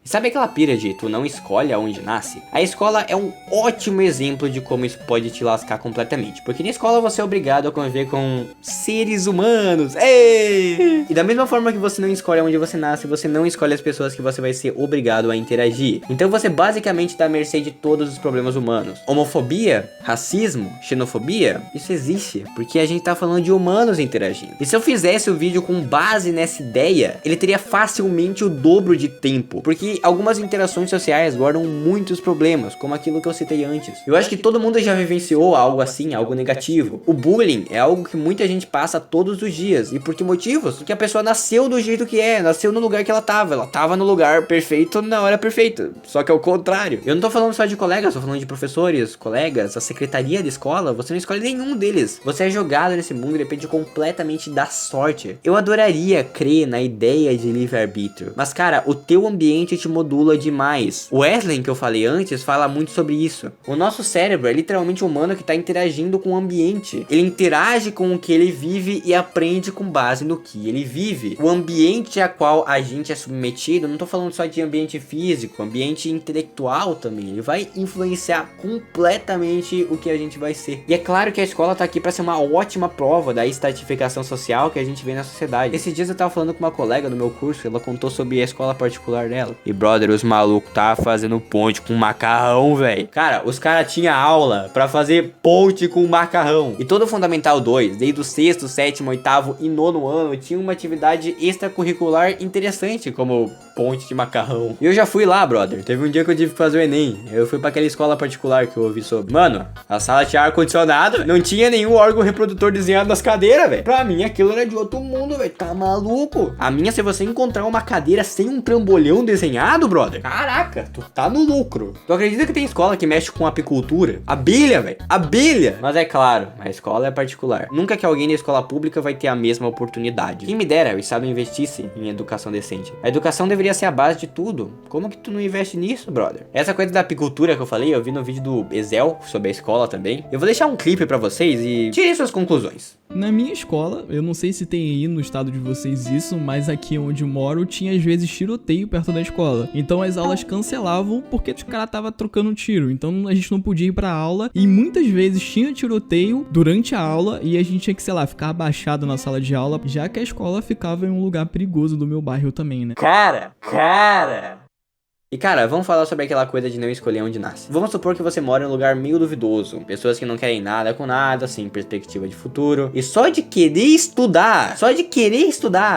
Sabe aquela pira de tu não escolhe aonde nasce? A escola é um ótimo exemplo de como isso pode te lascar completamente. Porque na escola você é obrigado a conviver com seres humanos. Ei! E da mesma forma que você não escolhe onde você nasce, você não escolhe as pessoas que você vai ser obrigado a interagir. Então você basicamente está à mercê de todos os problemas humanos. Homofobia, racismo, xenofobia, isso existe. Porque a gente tá falando de humanos interagindo. E se eu fizesse o vídeo com base nessa ideia, ele teria facilmente o dobro de tempo. Porque algumas interações sociais guardam muitos problemas, como aquilo que eu citei antes. Eu acho que todo mundo já vivenciou algo assim, algo negativo. O bullying é algo que muita gente passa todos os dias. E por que motivos? Porque a pessoa nasceu do jeito que é, nasceu no lugar que ela tava no lugar perfeito na hora perfeita. Só que é o contrário. Eu não tô falando só de colegas, tô falando de professores, colegas, a secretaria de escola. Você não escolhe nenhum deles. Você é jogado nesse mundo e depende completamente da sorte. Eu adoraria crer na ideia de livre-arbítrio, mas cara, o teu ambiente te modula demais. O Wesley, que eu falei antes, fala muito sobre isso. O nosso cérebro é literalmente humano que está interagindo com o ambiente. Ele interage com o que ele vive e aprende com base no que ele vive. O ambiente a qual a gente é submetido, não tô falando só de ambiente físico, ambiente intelectual também. Ele vai influenciar completamente o que a gente vai ser. E é claro que a escola tá aqui para ser uma ótima prova da estratificação social que a gente vê na sociedade. Esses dias eu tava falando com uma colega do meu curso, ela contou sobre a escola particular dela. E brother, os malucos tá fazendo ponte com macarrão, velho. Cara, os caras tinham aula pra fazer ponte com macarrão. E todo o Fundamental 2, desde o 6º, 7º, 8º e 9º ano, tinha uma atividade extracurricular interessante, como ponte de macarrão. E eu já fui lá, brother. Teve um dia que eu tive que fazer o Enem. Eu fui pra aquela escola particular que eu ouvi sobre. Mano, a sala tinha ar-condicionado, não tinha nenhum órgão reprodutor desenhado nas cadeiras, velho. Pra mim, aquilo era de outro mundo, velho. Tá maluco? A minha, se você encontrar uma cadeira sem um trambolhão desenhado, brother, caraca, tu tá no lucro. Tu acredita que tem escola que mexe com apicultura? Abelha, velho. Abelha. Mas é claro, a escola é particular. Nunca que alguém da escola pública vai ter a mesma oportunidade. Quem me dera o Estado investisse em educação decente. A educação deveria ser a base de tudo. Como que tu não investe nisso, brother? Essa coisa da apicultura que eu falei, eu vi no vídeo do Ezel sobre a escola também. Eu vou deixar um clipe pra vocês e tirem suas conclusões. Na minha escola, eu não sei se tem aí no estado de vocês isso, mas aqui onde eu moro tinha às vezes tiroteio perto da escola. Então as aulas cancelavam porque os caras estavam trocando tiro. Então a gente não podia ir pra aula e muitas vezes tinha tiroteio durante a aula e a gente tinha que, sei lá, ficar abaixado na sala de aula, já que a escola ficava em um lugar perigoso do meu bairro também, né? Cara! E cara, vamos falar sobre aquela coisa de não escolher onde nasce. Vamos supor que você mora em um lugar meio duvidoso, pessoas que não querem nada com nada, sem perspectiva de futuro, e só de querer estudar,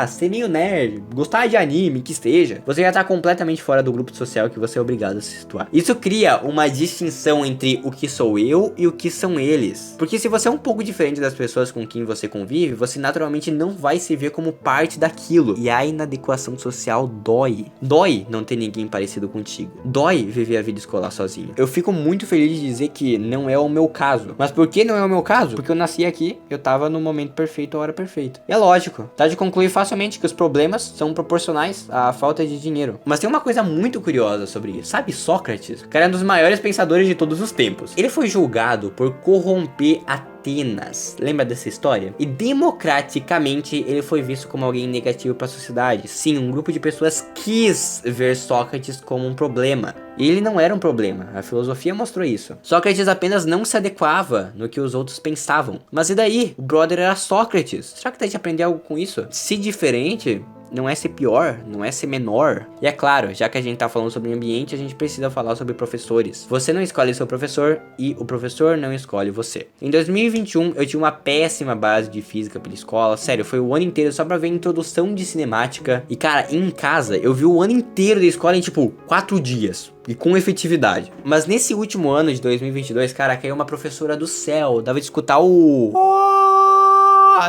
ser meio nerd, gostar de anime, que esteja, você já tá completamente fora do grupo social que você é obrigado a se situar. Isso cria uma distinção entre o que sou eu e o que são eles. Porque se você é um pouco diferente das pessoas com quem você convive, você naturalmente não vai se ver como parte daquilo. E a inadequação social dói. Dói não ter ninguém parecido contigo. Dói viver a vida escolar sozinho. Eu fico muito feliz de dizer que não é o meu caso. Mas por que não é o meu caso? Porque eu nasci aqui, eu tava no momento perfeito, a hora perfeita. E é lógico, tá de concluir facilmente que os problemas são proporcionais à falta de dinheiro. Mas tem uma coisa muito curiosa sobre isso. Sabe Sócrates? O cara é um dos maiores pensadores de todos os tempos. Ele foi julgado por corromper Atenas. Lembra dessa história? E democraticamente ele foi visto como alguém negativo para a sociedade. Sim, um grupo de pessoas quis ver Sócrates como um problema. E ele não era um problema, a filosofia mostrou isso. Sócrates apenas não se adequava no que os outros pensavam. Mas e daí? O brother era Sócrates. Será que dá de aprender algo com isso? Se diferente, não é ser pior, não é ser menor. E é claro, já que a gente tá falando sobre ambiente, a gente precisa falar sobre professores. Você não escolhe seu professor e o professor não escolhe você. Em 2021, eu tinha uma péssima base de física pela escola. Sério, foi o ano inteiro só pra ver a introdução de cinemática. E cara, em casa, eu vi o ano inteiro da escola em tipo 4 dias. E com efetividade. Mas nesse último ano de 2022, cara, caiu uma professora do céu. Dava de escutar o...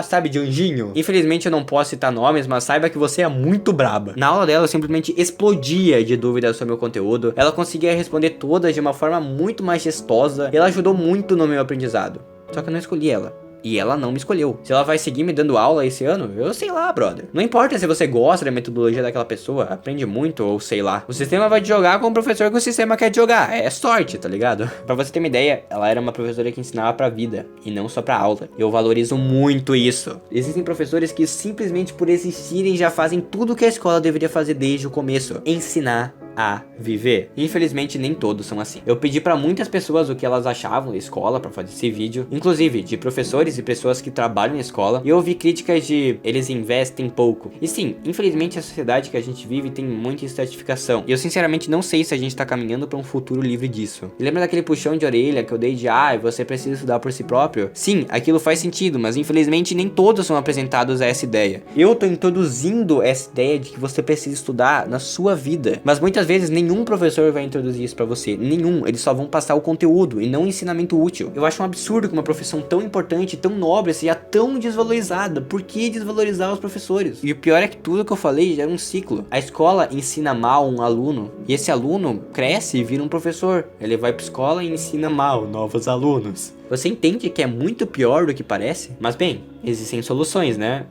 sabe, de anjinho. Infelizmente eu não posso citar nomes, mas saiba que você é muito braba. Na aula dela eu simplesmente explodia de dúvidas sobre o conteúdo. Ela conseguia responder todas de uma forma muito majestosa. E ela ajudou muito no meu aprendizado. Só que eu não escolhi ela. E ela não me escolheu. Se ela vai seguir me dando aula esse ano, eu sei lá, brother. Não importa se você gosta da metodologia daquela pessoa, aprende muito ou sei lá. O sistema vai te jogar com o professor que o sistema quer te jogar. É sorte, tá ligado? Pra você ter uma ideia, ela era uma professora que ensinava pra vida e não só pra aula. Eu valorizo muito isso. Existem professores que simplesmente por existirem já fazem tudo que a escola deveria fazer desde o começo. Ensinar a viver. Infelizmente nem todos são assim. Eu pedi pra muitas pessoas o que elas achavam da escola pra fazer esse vídeo, inclusive de professores e pessoas que trabalham na escola, e eu ouvi críticas de eles investem pouco. E sim, infelizmente a sociedade que a gente vive tem muita estratificação, e eu sinceramente não sei se a gente tá caminhando pra um futuro livre disso. E lembra daquele puxão de orelha que eu dei de você precisa estudar por si próprio? Sim, aquilo faz sentido, mas infelizmente nem todos são apresentados a essa ideia. Eu tô introduzindo essa ideia de que você precisa estudar na sua vida, mas muitas vezes nenhum professor vai introduzir isso pra você, nenhum, eles só vão passar o conteúdo e não o ensinamento útil. Eu acho um absurdo que uma profissão tão importante, tão nobre, seja tão desvalorizada. Por que desvalorizar os professores? E o pior é que tudo que eu falei já era um ciclo. A escola ensina mal um aluno, e esse aluno cresce e vira um professor. Ele vai pra escola e ensina mal novos alunos. Você entende que é muito pior do que parece? Mas bem, existem soluções, né?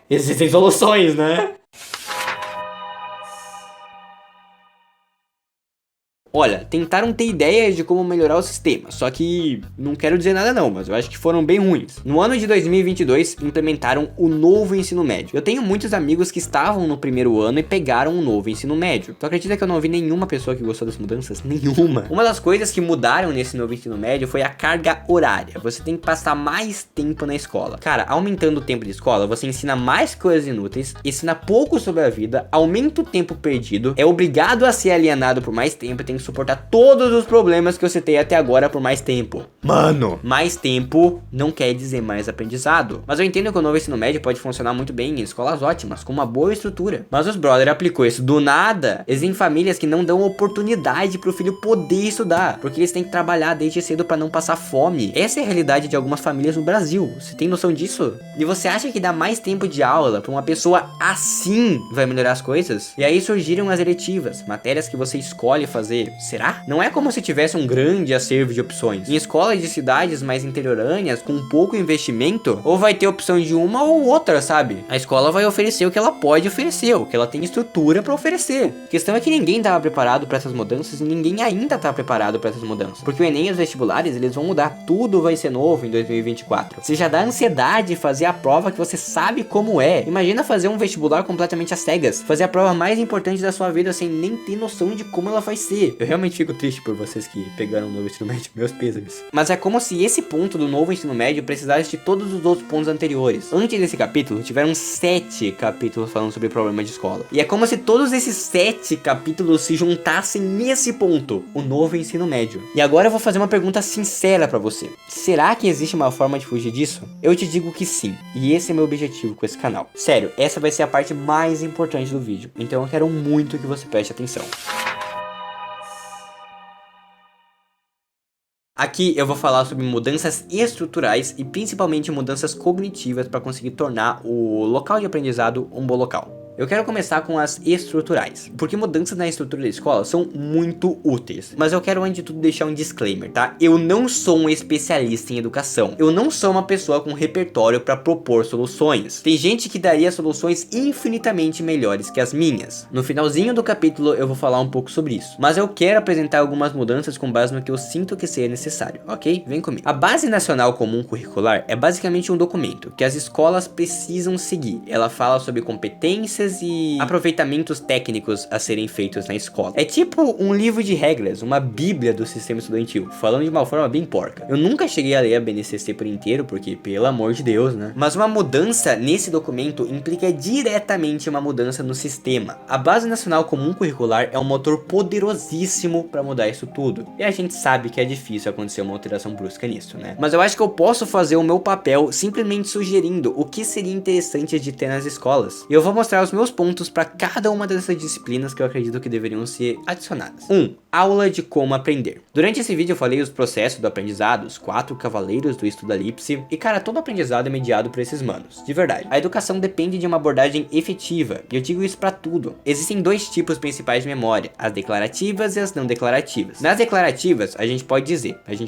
Existem soluções, né? Olha, tentaram ter ideias de como melhorar o sistema, só que não quero dizer nada não, mas eu acho que foram bem ruins. No ano de 2022, implementaram o novo ensino médio. Eu tenho muitos amigos que estavam no primeiro ano e pegaram o novo ensino médio. Tu acredita que eu não vi nenhuma pessoa que gostou das mudanças? Nenhuma. Uma das coisas que mudaram nesse novo ensino médio foi a carga horária. Você tem que passar mais tempo na escola. Cara, aumentando o tempo de escola, você ensina mais coisas inúteis, ensina pouco sobre a vida, aumenta o tempo perdido, é obrigado a ser alienado por mais tempo e tem que suportar todos os problemas que eu citei até agora por mais tempo. Mano, mais tempo não quer dizer mais aprendizado. Mas eu entendo que o novo ensino médio pode funcionar muito bem em escolas ótimas, com uma boa estrutura. Mas os brother aplicou isso do nada. Existem famílias que não dão oportunidade pro filho poder estudar, porque eles têm que trabalhar desde cedo pra não passar fome. Essa é a realidade de algumas famílias no Brasil. Você tem noção disso? E você acha que dar mais tempo de aula pra uma pessoa assim vai melhorar as coisas? E aí surgiram as eletivas, matérias que você escolhe fazer. Será? Não é como se tivesse um grande acervo de opções. Em escolas de cidades mais interiorâneas, com pouco investimento, ou vai ter opção de uma ou outra, sabe? A escola vai oferecer o que ela pode oferecer, o que ela tem estrutura pra oferecer. A questão é que ninguém tava preparado pra essas mudanças e ninguém ainda tá preparado pra essas mudanças. Porque o Enem e os vestibulares, eles vão mudar. Tudo vai ser novo em 2024. Você já dá ansiedade fazer a prova que você sabe como é. Imagina fazer um vestibular completamente às cegas. Fazer a prova mais importante da sua vida sem nem ter noção de como ela vai ser. Eu realmente fico triste por vocês que pegaram o novo ensino médio, meus pêsames. Mas é como se esse ponto do novo ensino médio precisasse de todos os outros pontos anteriores. Antes desse capítulo, tiveram 7 capítulos falando sobre problemas de escola. E é como se todos esses 7 capítulos se juntassem nesse ponto, o novo ensino médio. E agora eu vou fazer uma pergunta sincera pra você. Será que existe uma forma de fugir disso? Eu te digo que sim. E esse é meu objetivo com esse canal. Sério, essa vai ser a parte mais importante do vídeo. Então eu quero muito que você preste atenção. Aqui eu vou falar sobre mudanças estruturais e principalmente mudanças cognitivas para conseguir tornar o local de aprendizado um bom local. Eu quero começar com as estruturais, porque mudanças na estrutura da escola são muito úteis. Mas eu quero antes de tudo deixar um disclaimer, tá? Eu não sou um especialista em educação. Eu não sou uma pessoa com repertório para propor soluções. Tem gente que daria soluções infinitamente melhores que as minhas. No finalzinho do capítulo eu vou falar um pouco sobre isso. Mas eu quero apresentar algumas mudanças com base no que eu sinto que seria necessário, ok? Vem comigo. A Base Nacional Comum Curricular é basicamente um documento que as escolas precisam seguir. Ela fala sobre competências regras e aproveitamentos técnicos a serem feitos na escola. É tipo um livro de regras, uma bíblia do sistema estudantil, falando de uma forma bem porca. Eu nunca cheguei a ler a BNCC por inteiro, porque pelo amor de Deus, né? Mas uma mudança nesse documento implica diretamente uma mudança no sistema. A Base Nacional Comum Curricular é um motor poderosíssimo para mudar isso tudo. E a gente sabe que é difícil acontecer uma alteração brusca nisso, né? Mas eu acho que eu posso fazer o meu papel simplesmente sugerindo o que seria interessante de ter nas escolas. E eu vou mostrar os meus pontos para cada uma dessas disciplinas que eu acredito que deveriam ser adicionadas. 1. Aula de como aprender. Durante esse vídeo eu falei os processos do aprendizado, os 4 cavaleiros do Estudalipse, e cara, todo aprendizado é mediado por esses manos, de verdade. A educação depende de uma abordagem efetiva, e eu digo isso pra tudo. Existem 2 tipos principais de memória, as declarativas e as não declarativas. Nas declarativas, a gente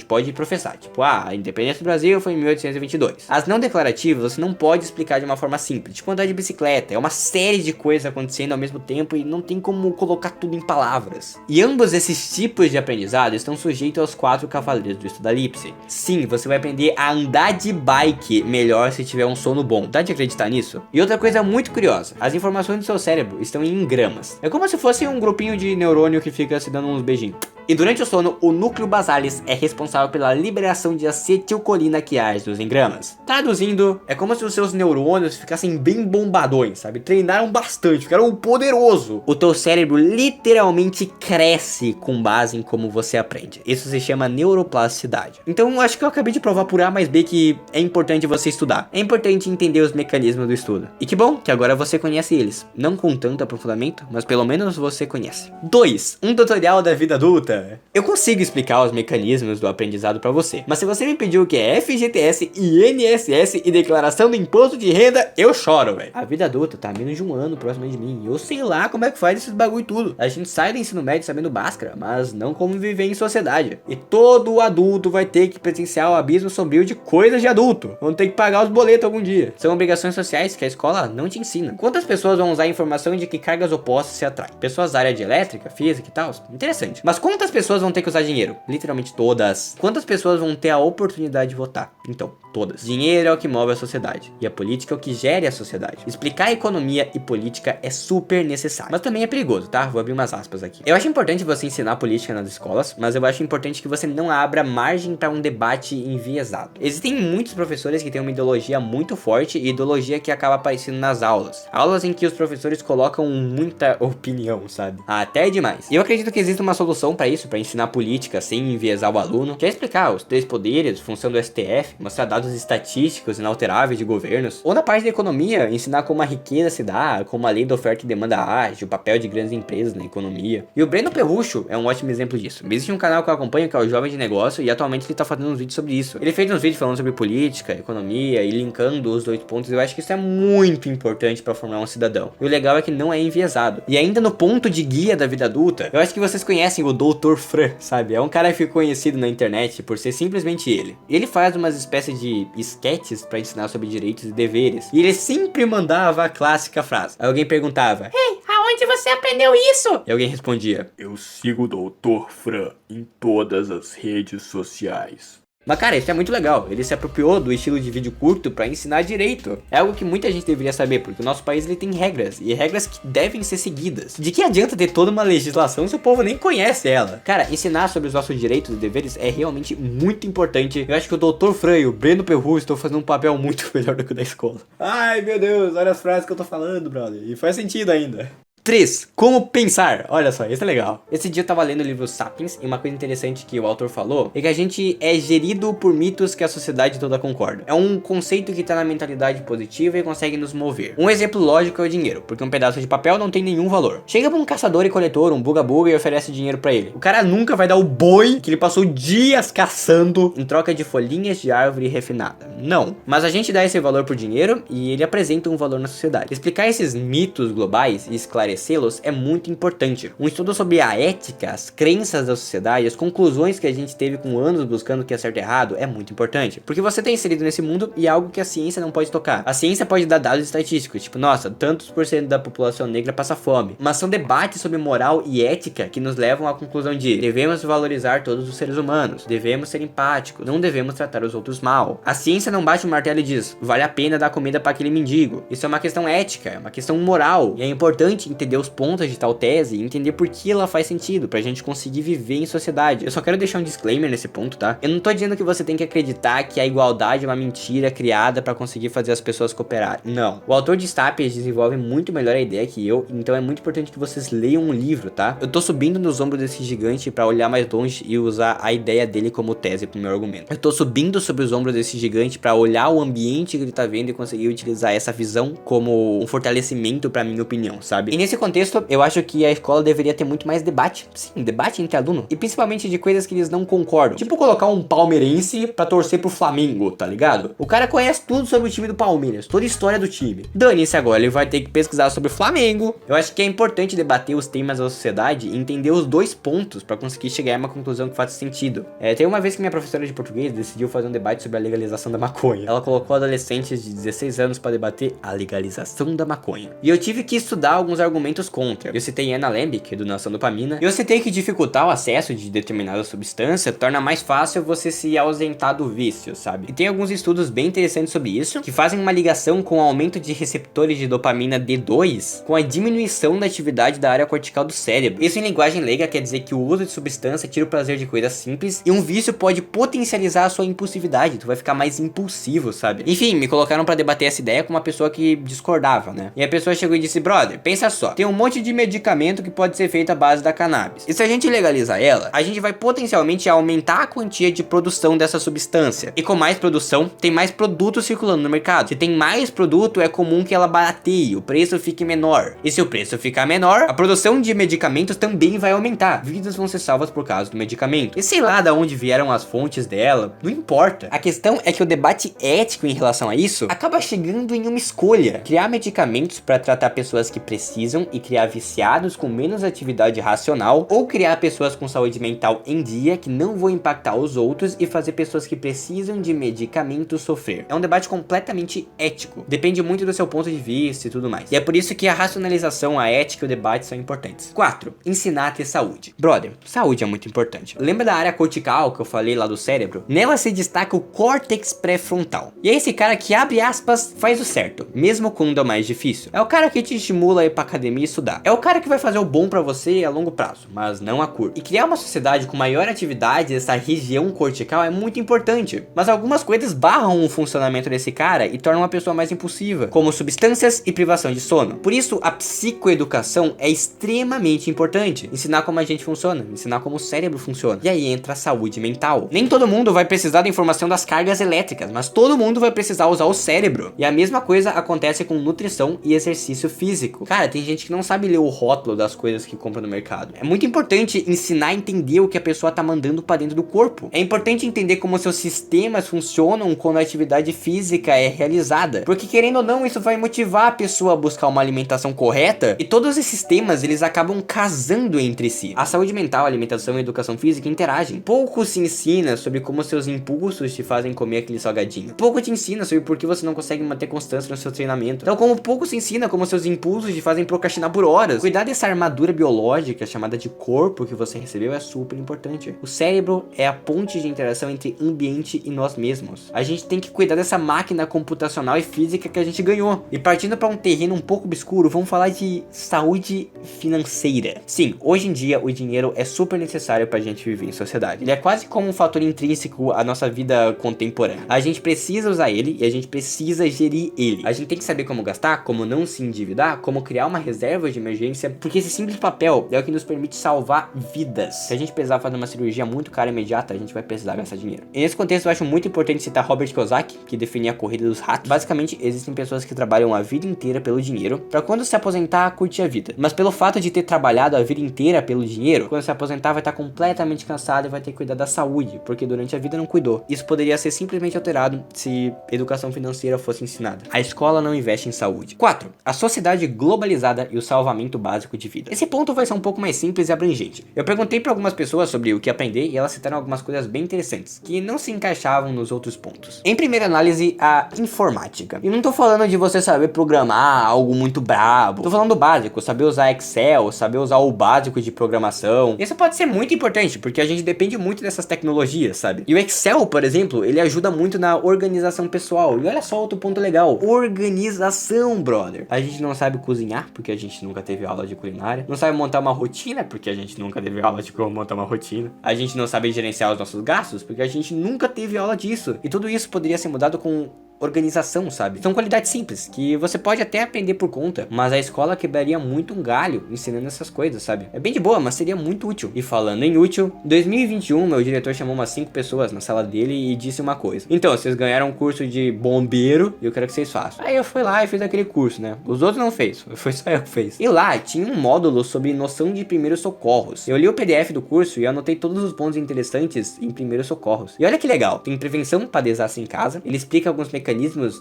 pode professar, tipo, a independência do Brasil foi em 1822. As não declarativas, você não pode explicar de uma forma simples, tipo andar de bicicleta, é uma série de coisas acontecendo ao mesmo tempo e não tem como colocar tudo em palavras. E ambos esses tipos de aprendizado estão sujeitos aos 4 cavaleiros do Estudalipse. Sim, você vai aprender a andar de bike melhor se tiver um sono bom. Dá de acreditar nisso? E outra coisa muito curiosa, as informações do seu cérebro estão em gramas. É como se fosse um grupinho de neurônio que fica se dando uns beijinhos. E durante o sono, o núcleo basalis é responsável pela liberação de acetilcolina que age nos engramas. Traduzindo, é como se os seus neurônios ficassem bem bombadões, sabe? Treinaram bastante, ficaram poderoso. O teu cérebro literalmente cresce com base em como você aprende. Isso se chama neuroplasticidade. Então, acho que eu acabei de provar por A mais B que é importante você estudar. É importante entender os mecanismos do estudo. E que bom que agora você conhece eles. Não com tanto aprofundamento, mas pelo menos você conhece. 2. Um tutorial da vida adulta. Eu consigo explicar os mecanismos do aprendizado pra você, mas se você me pediu o que é FGTS, INSS e declaração do imposto de renda, eu choro, velho. A vida adulta tá há menos de um ano próximo de mim, e eu sei lá como é que faz esses bagulho tudo. A gente sai do ensino médio sabendo báscara, mas não como viver em sociedade. E todo adulto vai ter que presenciar o abismo sombrio de coisas de adulto. Vão ter que pagar os boletos algum dia. São obrigações sociais que a escola não te ensina. Quantas pessoas vão usar a informação de que cargas opostas se atraem? Pessoas da área de elétrica, física e tal? Interessante. Mas quantas pessoas vão ter que usar dinheiro? Literalmente todas. Quantas pessoas vão ter a oportunidade de votar? Então, todas. Dinheiro é o que move a sociedade, e a política é o que gere a sociedade. Explicar economia e política é super necessário, mas também é perigoso, tá? Vou abrir umas aspas aqui. Eu acho importante você ensinar política nas escolas, mas eu acho importante que você não abra margem para um debate enviesado. Existem muitos professores que têm uma ideologia muito forte e ideologia que acaba aparecendo nas aulas. Aulas em que os professores colocam muita opinião, sabe? Até demais. E eu acredito que existe uma solução para isso, para ensinar política sem enviesar o aluno, que é explicar os 3 poderes, função do STF, mostrar dados estatísticos inalteráveis de governos, ou na parte da economia, ensinar como a riqueza se dá, como a lei da oferta e demanda age, o papel de grandes empresas na economia. E o Breno Perrucho é um ótimo exemplo disso. Existe um canal que eu acompanho que é o Jovem de Negócio, e atualmente ele tá fazendo uns vídeos sobre isso. Ele fez uns vídeos falando sobre política, economia e linkando os 2 pontos. Eu acho que isso é muito importante para formar um cidadão. E o legal é que não é enviesado. E ainda no ponto de guia da vida adulta, eu acho que vocês conhecem o Dr. Fran, sabe? É um cara que ficou conhecido na internet por ser simplesmente ele. Ele faz umas espécies de sketches para ensinar sobre direitos e deveres. E ele sempre mandava a clássica frase. Aí alguém perguntava: Ei, aonde você aprendeu isso? E alguém respondia: Eu sigo o Dr. Fran em todas as redes sociais. Mas cara, isso é muito legal, ele se apropriou do estilo de vídeo curto pra ensinar direito. É algo que muita gente deveria saber, porque o nosso país ele tem regras, e regras que devem ser seguidas. De que adianta ter toda uma legislação se o povo nem conhece ela? Cara, ensinar sobre os nossos direitos e deveres é realmente muito importante. Eu acho que o Dr. Fran e o Breno Perru estão fazendo um papel muito melhor do que o da escola. Ai meu Deus, olha as frases que eu tô falando, brother, e faz sentido ainda. 3. Como pensar. Olha só, isso é legal. Esse dia eu tava lendo o livro Sapiens, e uma coisa interessante que o autor falou é que a gente é gerido por mitos que a sociedade toda concorda. É um conceito que tá na mentalidade positiva e consegue nos mover. Um exemplo lógico é o dinheiro, porque um pedaço de papel não tem nenhum valor. Chega pra um caçador e coletor, um buga-buga, e oferece dinheiro pra ele. O cara nunca vai dar o boi que ele passou dias caçando em troca de folhinhas de árvore refinada. Não. Mas a gente dá esse valor por dinheiro e ele apresenta um valor na sociedade. Explicar esses mitos globais e esclarecer esclarecê-los é muito importante. Um estudo sobre a ética, as crenças da sociedade, as conclusões que a gente teve com anos buscando o que é certo e errado é muito importante. Porque você tá inserido nesse mundo e é algo que a ciência não pode tocar. A ciência pode dar dados estatísticos, tipo, nossa, tantos por cento da população negra passa fome. Mas são debates sobre moral e ética que nos levam à conclusão de devemos valorizar todos os seres humanos, devemos ser empáticos, não devemos tratar os outros mal. A ciência não bate o martelo e diz, vale a pena dar comida para aquele mendigo. Isso é uma questão ética, é uma questão moral. E é importante entender os pontos de tal tese e entender por que ela faz sentido, pra gente conseguir viver em sociedade. Eu só quero deixar um disclaimer nesse ponto, tá? Eu não tô dizendo que você tem que acreditar que a igualdade é uma mentira criada pra conseguir fazer as pessoas cooperarem. Não. O autor de Sapiens desenvolve muito melhor a ideia que eu, então é muito importante que vocês leiam um livro, tá? Eu tô subindo nos ombros desse gigante pra olhar mais longe e usar a ideia dele como tese pro meu argumento. Eu tô subindo sobre os ombros desse gigante pra olhar o ambiente que ele tá vendo e conseguir utilizar essa visão como um fortalecimento pra minha opinião, sabe? E nesse contexto, eu acho que a escola deveria ter muito mais debate. Sim, debate entre alunos. E principalmente de coisas que eles não concordam. Tipo colocar um palmeirense pra torcer pro Flamengo, tá ligado? O cara conhece tudo sobre o time do Palmeiras, toda a história do time. Dane-se agora, ele vai ter que pesquisar sobre o Flamengo. Eu acho que é importante debater os temas da sociedade e entender os dois pontos pra conseguir chegar a uma conclusão que faça sentido. Tem uma vez que minha professora de português decidiu fazer um debate sobre a legalização da maconha. Ela colocou adolescentes de 16 anos pra debater a legalização da maconha. E eu tive que estudar alguns argumentos contra. Eu citei Anna Lembeck, do Nação Dopamina. Eu citei que dificultar o acesso de determinada substância torna mais fácil você se ausentar do vício, sabe? E tem alguns estudos bem interessantes sobre isso, que fazem uma ligação com o aumento de receptores de dopamina D2 com a diminuição da atividade da área cortical do cérebro. Isso em linguagem leiga quer dizer que o uso de substância tira o prazer de coisas simples e um vício pode potencializar a sua impulsividade, tu vai ficar mais impulsivo, sabe? Enfim, me colocaram pra debater essa ideia com uma pessoa que discordava, né? E a pessoa chegou e disse, brother, pensa só, tem um monte de medicamento que pode ser feito à base da cannabis. E se a gente legalizar ela, a gente vai potencialmente aumentar a quantia de produção dessa substância. E com mais produção, tem mais produtos circulando no mercado. Se tem mais produto, é comum que ela barateie, o preço fique menor. E se o preço ficar menor, a produção de medicamentos também vai aumentar. Vidas vão ser salvas por causa do medicamento. E sei lá de onde vieram as fontes dela, não importa. A questão é que o debate ético em relação a isso acaba chegando em uma escolha. Criar medicamentos para tratar pessoas que precisam e criar viciados com menos atividade racional, ou criar pessoas com saúde mental em dia que não vão impactar os outros e fazer pessoas que precisam de medicamentos sofrer. É um debate completamente ético. Depende muito do seu ponto de vista e tudo mais. E é por isso que a racionalização, a ética e o debate são importantes. 4. Ensinar a ter saúde. Brother, saúde é muito importante. Lembra da área cortical que eu falei lá do cérebro? Nela se destaca o córtex pré-frontal. E é esse cara que, abre aspas, faz o certo, mesmo quando é o mais difícil. É o cara que te estimula a ir pra academia e estudar. É o cara que vai fazer o bom pra você a longo prazo, mas não a curto. E criar uma sociedade com maior atividade dessa região cortical é muito importante. Mas algumas coisas barram o funcionamento desse cara e tornam uma pessoa mais impulsiva, como substâncias e privação de sono. Por isso, a psicoeducação é extremamente importante. Ensinar como a gente funciona, ensinar como o cérebro funciona. E aí entra a saúde mental. Nem todo mundo vai precisar da informação das cargas elétricas, mas todo mundo vai precisar usar o cérebro. E a mesma coisa acontece com nutrição e exercício físico. Cara, tem gente que não sabe ler o rótulo das coisas que compra no mercado. É muito importante ensinar a entender o que a pessoa tá mandando pra dentro do corpo. É importante entender como seus sistemas funcionam quando a atividade física é realizada. Porque querendo ou não, isso vai motivar a pessoa a buscar uma alimentação correta. E todos esses temas, eles acabam casando entre si. A saúde mental, a alimentação e a educação física interagem. Pouco se ensina sobre como seus impulsos te fazem comer aquele salgadinho. Pouco te ensina sobre por que você não consegue manter constância no seu treinamento. Então, como pouco se ensina como seus impulsos te fazem procrastinar por horas. Cuidar dessa armadura biológica chamada de corpo que você recebeu é super importante. O cérebro é a ponte de interação entre ambiente e nós mesmos. A gente tem que cuidar dessa máquina computacional e física que a gente ganhou. E partindo para um terreno um pouco obscuro, vamos falar de saúde financeira. Sim, hoje em dia o dinheiro é super necessário pra gente viver em sociedade. Ele é quase como um fator intrínseco à nossa vida contemporânea. A gente precisa usar ele e a gente precisa gerir ele. A gente tem que saber como gastar, como não se endividar, como criar uma reserva de emergência, porque esse simples papel é o que nos permite salvar vidas. Se a gente precisar fazer uma cirurgia muito cara e imediata, a gente vai precisar gastar dinheiro. E nesse contexto eu acho muito importante citar Robert Kiyosaki, que definia a corrida dos ratos. Basicamente, existem pessoas que trabalham a vida inteira pelo dinheiro, pra quando se aposentar, curtir a vida. Mas pelo fato de ter trabalhado a vida inteira pelo dinheiro, quando se aposentar vai estar completamente cansado e vai ter que cuidar da saúde, porque durante a vida não cuidou. Isso poderia ser simplesmente alterado se educação financeira fosse ensinada. A escola não investe em saúde. 4. A sociedade globalizada jornada e o salvamento básico de vida. Esse ponto vai ser um pouco mais simples e abrangente. Eu perguntei para algumas pessoas sobre o que aprender e elas citaram algumas coisas bem interessantes, que não se encaixavam nos outros pontos. Em primeira análise, a informática. E não tô falando de você saber programar algo muito brabo. Tô falando do básico, saber usar Excel, saber usar o básico de programação. Isso pode ser muito importante, porque a gente depende muito dessas tecnologias, sabe? E o Excel, por exemplo, ele ajuda muito na organização pessoal. E olha só outro ponto legal. Organização, brother. A gente não sabe cozinhar, porque a gente nunca teve aula de culinária. Não sabe montar uma rotina, porque a gente nunca teve aula de como montar uma rotina. A gente não sabe gerenciar os nossos gastos, porque a gente nunca teve aula disso. E tudo isso poderia ser mudado com organização, sabe? São qualidades simples, que você pode até aprender por conta, mas a escola quebraria muito um galho ensinando essas coisas, sabe? É bem de boa, mas seria muito útil. E falando em útil, em 2021, meu diretor chamou umas 5 pessoas na sala dele e disse uma coisa. Então, vocês ganharam um curso de bombeiro e eu quero que vocês façam. Aí eu fui lá e fiz aquele curso, né? Os outros não fez, foi só eu que fiz. E lá tinha um módulo sobre noção de primeiros socorros. Eu li o PDF do curso e anotei todos os pontos interessantes em primeiros socorros. E olha que legal, tem prevenção para desastre em casa, ele explica alguns mecanismos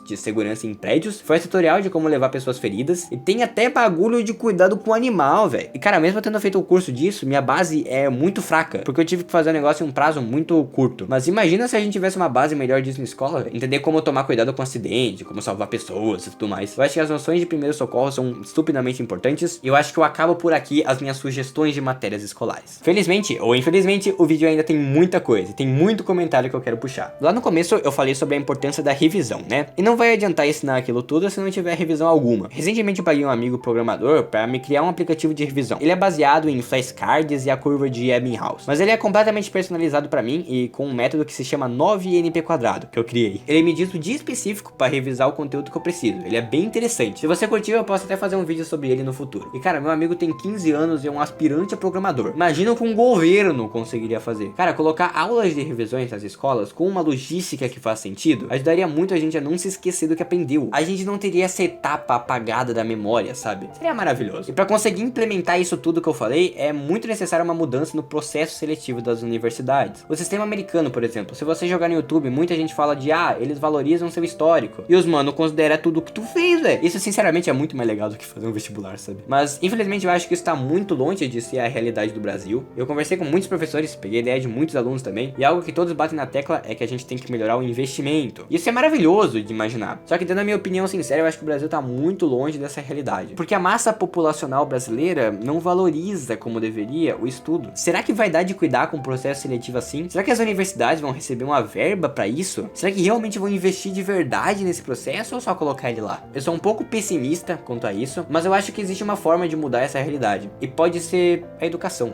de segurança em prédios, faz tutorial de como levar pessoas feridas e tem até bagulho de cuidado com o animal, velho. E cara, mesmo tendo feito o curso disso, minha base é muito fraca, porque eu tive que fazer um negócio em um prazo muito curto. Mas imagina se a gente tivesse uma base melhor disso na escola, véio. Entender como tomar cuidado com acidente, como salvar pessoas e tudo mais. Eu acho que as noções de primeiro socorro são estupidamente importantes e eu acho que eu acabo por aqui as minhas sugestões de matérias escolares. Felizmente ou infelizmente, o vídeo ainda tem muita coisa, tem muito comentário que eu quero puxar. Lá no começo eu falei sobre a importância da revisão, né? E não vai adiantar ensinar aquilo tudo se não tiver revisão alguma. Recentemente eu paguei um amigo programador para me criar um aplicativo de revisão. Ele é baseado em flashcards e a curva de Ebbinghaus, mas ele é completamente personalizado para mim e com um método que se chama 9NP², que eu criei. Ele me diz o dia específico para revisar o conteúdo que eu preciso. Ele é bem interessante. Se você curtiu, eu posso até fazer um vídeo sobre ele no futuro. E cara, meu amigo tem 15 anos e é um aspirante a programador. Imagina o que um governo conseguiria fazer. Cara, colocar aulas de revisões nas escolas com uma logística que faz sentido ajudaria muito a gente a não se esquecer do que aprendeu. A gente não teria essa etapa apagada da memória, sabe? Seria maravilhoso. E para conseguir implementar isso tudo que eu falei, é muito necessária uma mudança no processo seletivo das universidades. O sistema americano, por exemplo, se você jogar no YouTube, muita gente fala de eles valorizam seu histórico. E os mano considera tudo que tu fez, velho. Isso sinceramente é muito mais legal do que fazer um vestibular, sabe? Mas infelizmente eu acho que isso tá muito longe de ser a realidade do Brasil. Eu conversei com muitos professores, peguei ideia de muitos alunos também, e algo que todos batem na tecla é que a gente tem que melhorar o investimento. Isso é maravilhoso de imaginar. Só que dando a minha opinião sincera, eu acho que o Brasil tá muito longe dessa realidade. Porque a massa populacional brasileira não valoriza como deveria o estudo. Será que vai dar de cuidar com o processo seletivo assim? Será que as universidades vão receber uma verba pra isso? Será que realmente vão investir de verdade nesse processo ou só colocar ele lá? Eu sou um pouco pessimista quanto a isso, mas eu acho que existe uma forma de mudar essa realidade. E pode ser a educação.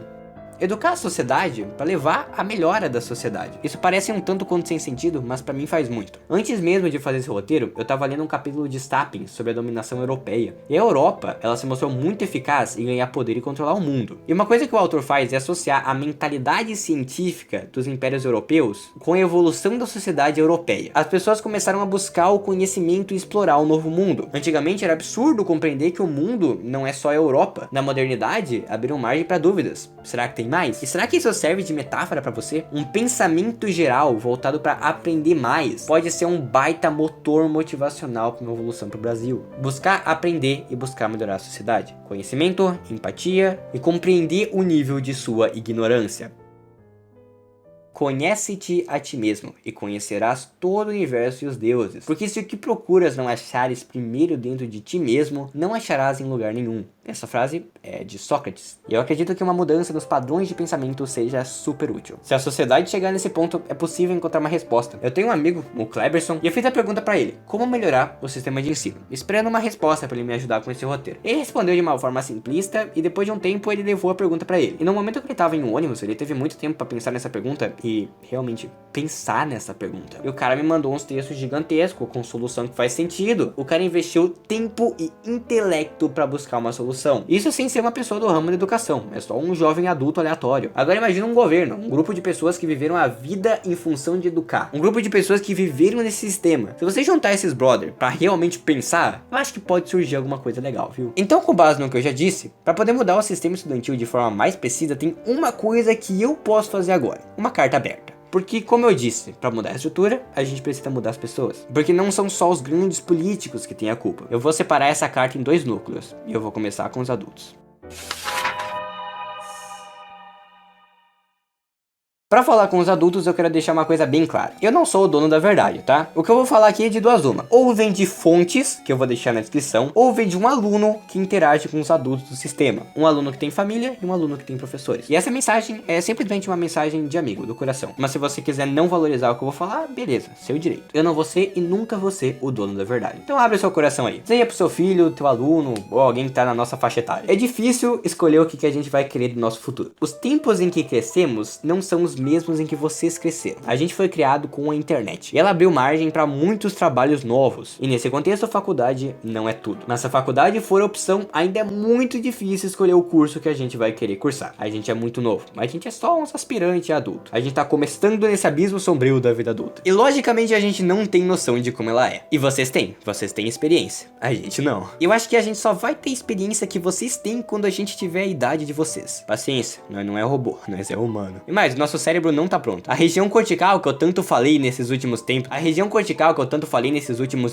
Educar a sociedade para levar a melhora da sociedade. Isso parece um tanto quanto sem sentido, mas para mim faz muito. Antes mesmo de fazer esse roteiro, eu tava lendo um capítulo de Stapping sobre a dominação europeia. E a Europa, ela se mostrou muito eficaz em ganhar poder e controlar o mundo. E uma coisa que o autor faz é associar a mentalidade científica dos impérios europeus com a evolução da sociedade europeia. As pessoas começaram a buscar o conhecimento e explorar o novo mundo. Antigamente era absurdo compreender que o mundo não é só a Europa. Na modernidade, abriram margem para dúvidas. Será que tem mais? E será que isso serve de metáfora pra você? Um pensamento geral voltado pra aprender mais pode ser um baita motor motivacional pra uma evolução pro Brasil. Buscar aprender e buscar melhorar a sociedade. Conhecimento, empatia e compreender o nível de sua ignorância. Conhece-te a ti mesmo, e conhecerás todo o universo e os deuses. Porque se o que procuras não achares primeiro dentro de ti mesmo, não acharás em lugar nenhum. Essa frase é de Sócrates. E eu acredito que uma mudança nos padrões de pensamento seja super útil. Se a sociedade chegar nesse ponto, é possível encontrar uma resposta. Eu tenho um amigo, o Kleberson, e eu fiz a pergunta pra ele: como melhorar o sistema de ensino? Esperando uma resposta pra ele me ajudar com esse roteiro. Ele respondeu de uma forma simplista, e depois de um tempo ele levou a pergunta pra ele. E no momento que ele tava em um ônibus, ele teve muito tempo pra pensar nessa pergunta, e realmente pensar nessa pergunta. E o cara me mandou uns textos gigantescos, com solução que faz sentido. O cara investiu tempo e intelecto pra buscar uma solução. Isso sem ser uma pessoa do ramo da educação, é só um jovem adulto aleatório. Agora imagina um governo, um grupo de pessoas que viveram a vida em função de educar. Um grupo de pessoas que viveram nesse sistema. Se você juntar esses brother pra realmente pensar, eu acho que pode surgir alguma coisa legal, viu? Então, com base no que eu já disse, pra poder mudar o sistema estudantil de forma mais precisa, tem uma coisa que eu posso fazer agora: uma carta aberta. Porque, como eu disse, para mudar a estrutura, a gente precisa mudar as pessoas. Porque não são só os grandes políticos que têm a culpa. Eu vou separar essa carta em 2 núcleos. E eu vou começar com os adultos. Pra falar com os adultos, eu quero deixar uma coisa bem clara. Eu não sou o dono da verdade, tá? O que eu vou falar aqui é de 2 uma. Ou vem de fontes, que eu vou deixar na descrição, ou vem de um aluno que interage com os adultos do sistema. Um aluno que tem família e um aluno que tem professores. E essa mensagem é simplesmente uma mensagem de amigo, do coração. Mas se você quiser não valorizar o que eu vou falar, beleza, seu direito. Eu não vou ser e nunca vou ser o dono da verdade. Então abre seu coração aí. Seja pro seu filho, teu aluno, ou alguém que tá na nossa faixa etária. É difícil escolher o que a gente vai querer do nosso futuro. Os tempos em que crescemos não são os mesmos em que vocês cresceram. A gente foi criado com a internet e ela abriu margem para muitos trabalhos novos. E nesse contexto, a faculdade não é tudo. Mas se a faculdade for a opção, ainda é muito difícil escolher o curso que a gente vai querer cursar. A gente é muito novo, mas a gente é só uns aspirantes adultos. A gente tá começando nesse abismo sombrio da vida adulta. E logicamente a gente não tem noção de como ela é. E vocês têm experiência. A gente não. Eu acho que a gente só vai ter experiência que vocês têm quando a gente tiver a idade de vocês. Paciência, nós não é robô, nós é humano. E mais, nosso cérebro não tá pronto. A região cortical que eu tanto falei nesses últimos tempos,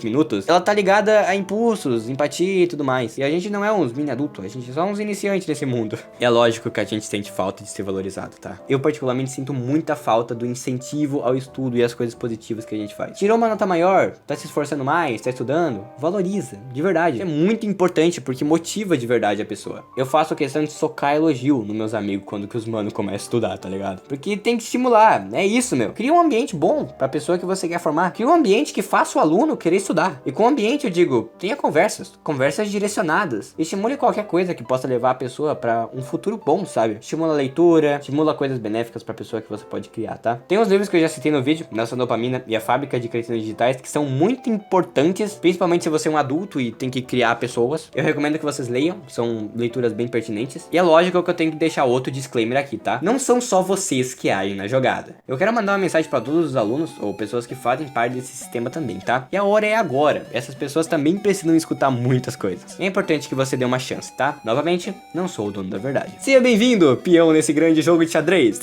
minutos, ela tá ligada a impulsos, empatia e tudo mais. E a gente não é uns mini adultos, a gente é só uns iniciantes nesse mundo. É lógico que a gente sente falta de ser valorizado, tá? Eu particularmente sinto muita falta do incentivo ao estudo e às coisas positivas que a gente faz. Tirou uma nota maior, tá se esforçando mais, tá estudando, valoriza, de verdade. É muito importante porque motiva de verdade a pessoa. Eu faço questão de socar elogio nos meus amigos quando que os manos começam a estudar, tá ligado? Porque tem que estimular, é isso, meu. Cria um ambiente bom pra pessoa que você quer formar. Cria um ambiente que faça o aluno querer estudar. E com o ambiente eu digo, tenha conversas direcionadas. Estimule qualquer coisa que possa levar a pessoa pra um futuro bom, sabe? Estimula a leitura, estimula coisas benéficas pra pessoa que você pode criar, tá? Tem uns livros que eu já citei no vídeo, Nossa Dopamina e a Fábrica de Cretins Digitais, que são muito importantes, principalmente se você é um adulto e tem que criar pessoas. Eu recomendo que vocês leiam, são leituras bem pertinentes. E é lógico que eu tenho que deixar outro disclaimer aqui, tá? Não são só vocês que agem na jogada. Eu quero mandar uma mensagem pra todos os alunos ou pessoas que fazem parte desse sistema também, tá? E a hora é agora. Essas pessoas também precisam escutar muitas coisas. É importante que você dê uma chance, tá? Novamente, não sou o dono da verdade. Seja bem-vindo, peão nesse grande jogo de xadrez.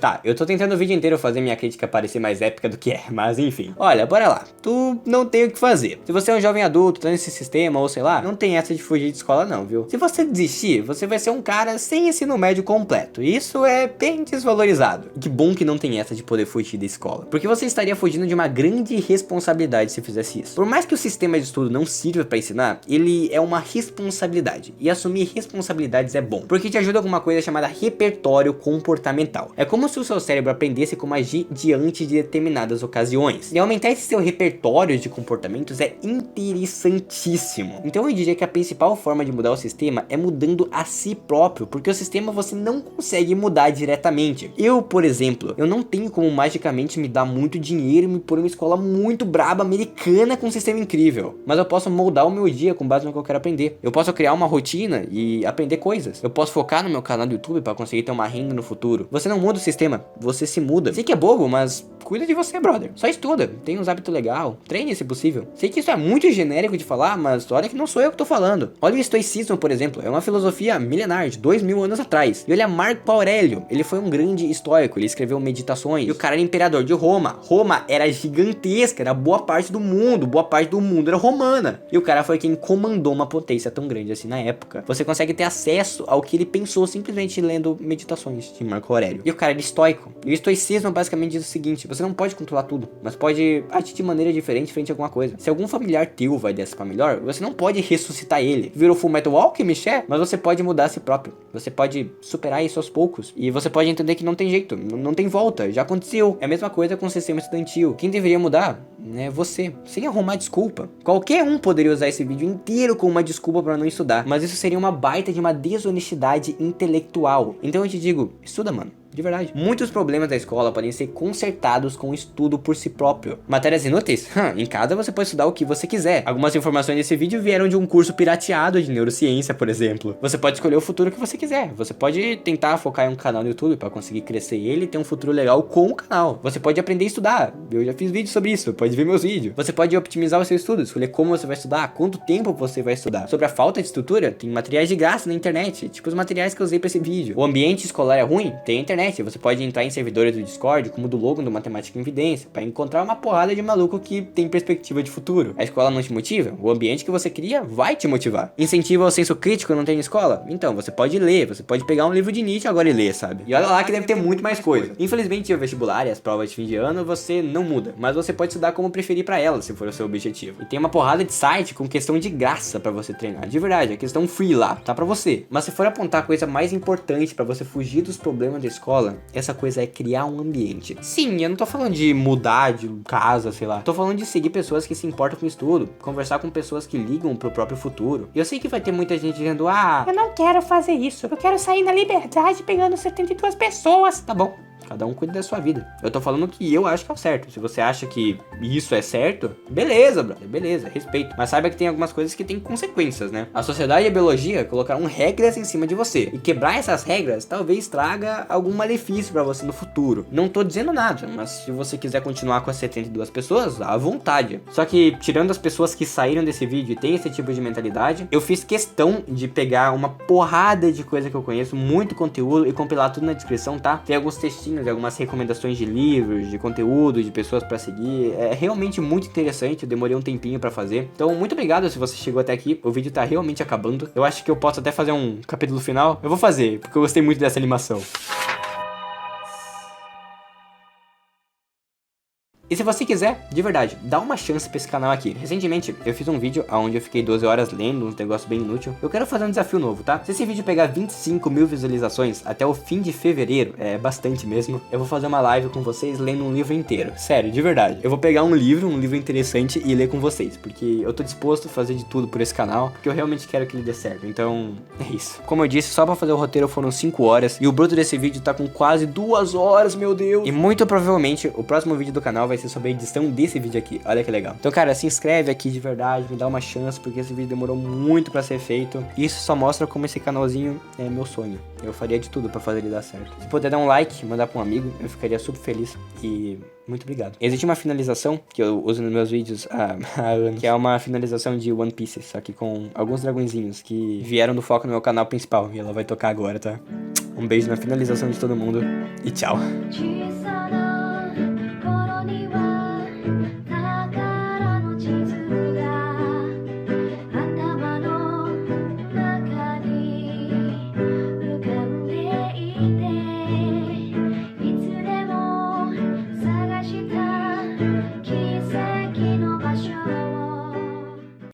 Tá, eu tô tentando o vídeo inteiro fazer minha crítica parecer mais épica do que é, mas enfim. Olha, bora lá. Tu não tem o que fazer. Se você é um jovem adulto, tá nesse sistema ou sei lá, não tem essa de fugir de escola não, viu? Se você desistir, você vai ser um cara sem ensino médio completo. Isso é bem desvalorizado. Que bom que não tem essa de poder fugir da escola, porque você estaria fugindo de uma grande responsabilidade se fizesse isso. Por mais que o sistema de estudo não sirva para ensinar, ele é uma responsabilidade, e assumir responsabilidades é bom, porque te ajuda com uma coisa chamada repertório comportamental. É como se o seu cérebro aprendesse como agir diante de determinadas ocasiões, e aumentar esse seu repertório de comportamentos é interessantíssimo. Então eu diria que a principal forma de mudar o sistema é mudando a si próprio, porque o sistema você não consegue mudar diretamente. Eu, por exemplo, eu não tenho como magicamente me dar muito dinheiro e me pôr em uma escola muito braba americana com um sistema incrível, mas eu posso moldar o meu dia com base no que eu quero aprender. Eu posso criar uma rotina e aprender coisas. Eu posso focar no meu canal do YouTube para conseguir ter uma renda no futuro. Você não muda o sistema, você se muda. Sei que é bobo, mas cuida de você, brother. Só estuda, tem uns hábitos legais, treine se possível. Sei que isso é muito genérico de falar, mas olha que não sou eu que tô falando. Olha o estoicismo, por exemplo, é uma filosofia milenar de 2000 anos atrás. E olha Marco Aurélio, ele foi um grande estoico, ele escreveu Meditações, e o cara era imperador de Roma. Roma era gigantesca, era boa parte do mundo era romana. E o cara foi quem comandou uma potência tão grande assim na época. Você consegue ter acesso ao que ele pensou simplesmente lendo Meditações de Marco Aurélio. E o cara era estoico. E o estoicismo basicamente diz o seguinte: você não pode controlar tudo, mas pode agir de maneira diferente frente a alguma coisa. Se algum familiar teu vai dessa pra melhor, você não pode ressuscitar ele. Virou Full Metal Alchemist, mas você pode mudar a si próprio. Você pode superar isso aos poucos. E você pode entender que não tem jeito, não tem volta, já aconteceu. É a mesma coisa com o sistema estudantil. Quem deveria mudar é você, sem arrumar desculpa. Qualquer um poderia usar esse vídeo inteiro como uma desculpa pra não estudar, mas isso seria uma baita de uma desonestidade intelectual. Então eu te digo, estuda, mano. De verdade. Muitos problemas da escola podem ser consertados com o estudo por si próprio. Matérias inúteis? Em casa você pode estudar o que você quiser. Algumas informações desse vídeo vieram de um curso pirateado de neurociência, por exemplo. Você pode escolher o futuro que você quiser. Você pode tentar focar em um canal no YouTube para conseguir crescer ele e ter um futuro legal com o canal. Você pode aprender a estudar. Eu já fiz vídeo sobre isso, pode ver meus vídeos. Você pode otimizar o seu estudo, escolher como você vai estudar, quanto tempo você vai estudar. Sobre a falta de estrutura, tem materiais de graça na internet, tipo os materiais que eu usei para esse vídeo. O ambiente escolar é ruim? Tem internet internet. Você pode entrar em servidores do Discord, como o do Logan do Matemática em Evidência, para encontrar uma porrada de maluco que tem perspectiva de futuro. A escola não te motiva? O ambiente que você cria vai te motivar. Incentiva o senso crítico, não tem na escola? Então, você pode ler, você pode pegar um livro de Nietzsche agora e ler, sabe? E olha lá que deve ter muito mais coisa. Infelizmente, o vestibular e as provas de fim de ano, você não muda, mas você pode estudar como preferir pra ela, se for o seu objetivo. E tem uma porrada de site com questão de graça pra você treinar. De verdade, a questão free lá, tá pra você. Mas se for apontar a coisa mais importante pra você fugir dos problemas da escola, essa coisa é criar um ambiente. Sim, eu não tô falando de mudar de casa, sei lá. Tô falando de seguir pessoas que se importam com o estudo, conversar com pessoas que ligam pro próprio futuro. E eu sei que vai ter muita gente dizendo, Eu não quero fazer isso. Eu quero sair na liberdade pegando 72 pessoas. tá bom. Cada um cuida da sua vida. Eu tô falando que eu acho que é o certo. Se você acha que isso é certo, beleza, brother, beleza, respeito. Mas saiba que tem algumas coisas que tem consequências, né? A sociedade e a biologia colocaram regras em cima de você. E quebrar essas regras talvez traga algum malefício pra você no futuro. Não tô dizendo nada, mas se você quiser continuar com as 72 pessoas, à vontade. Só que, tirando as pessoas que saíram desse vídeo e tem esse tipo de mentalidade, eu fiz questão de pegar uma porrada de coisa que eu conheço, muito conteúdo, e compilar tudo na descrição, tá? Tem alguns textinhos, algumas recomendações de livros, de conteúdo, de pessoas pra seguir. É realmente muito interessante, eu demorei um tempinho pra fazer. Então, muito obrigado se você chegou até aqui. O vídeo tá realmente acabando. Eu acho que eu posso até fazer um capítulo final. Eu vou fazer, porque eu gostei muito dessa animação. E se você quiser, de verdade, dá uma chance pra esse canal aqui. Recentemente, eu fiz um vídeo onde eu fiquei 12 horas lendo uns negócios bem inútil. Eu quero fazer um desafio novo, tá? Se esse vídeo pegar 25 mil visualizações até o fim de fevereiro, é bastante mesmo, eu vou fazer uma live com vocês lendo um livro inteiro. Sério, de verdade. Eu vou pegar um livro interessante e ler com vocês, porque eu tô disposto a fazer de tudo por esse canal, porque eu realmente quero que ele dê certo. Então, é isso. Como eu disse, só pra fazer o roteiro foram 5 horas, e o bruto desse vídeo tá com quase 2 horas, meu Deus! E muito provavelmente, o próximo vídeo do canal vai ser sobre a edição desse vídeo aqui, olha que legal. Então, cara, se inscreve aqui de verdade, me dá uma chance, porque esse vídeo demorou muito pra ser feito. E isso só mostra como esse canalzinho é meu sonho. Eu faria de tudo pra fazer ele dar certo. Se puder dar um like, mandar pra um amigo, eu ficaria super feliz. E muito obrigado. Existe uma finalização que eu uso nos meus vídeos há anos, que é uma finalização de One Piece, só que com alguns dragõezinhos que vieram do foco no meu canal principal. E ela vai tocar agora, tá? Um beijo na finalização de todo mundo e tchau.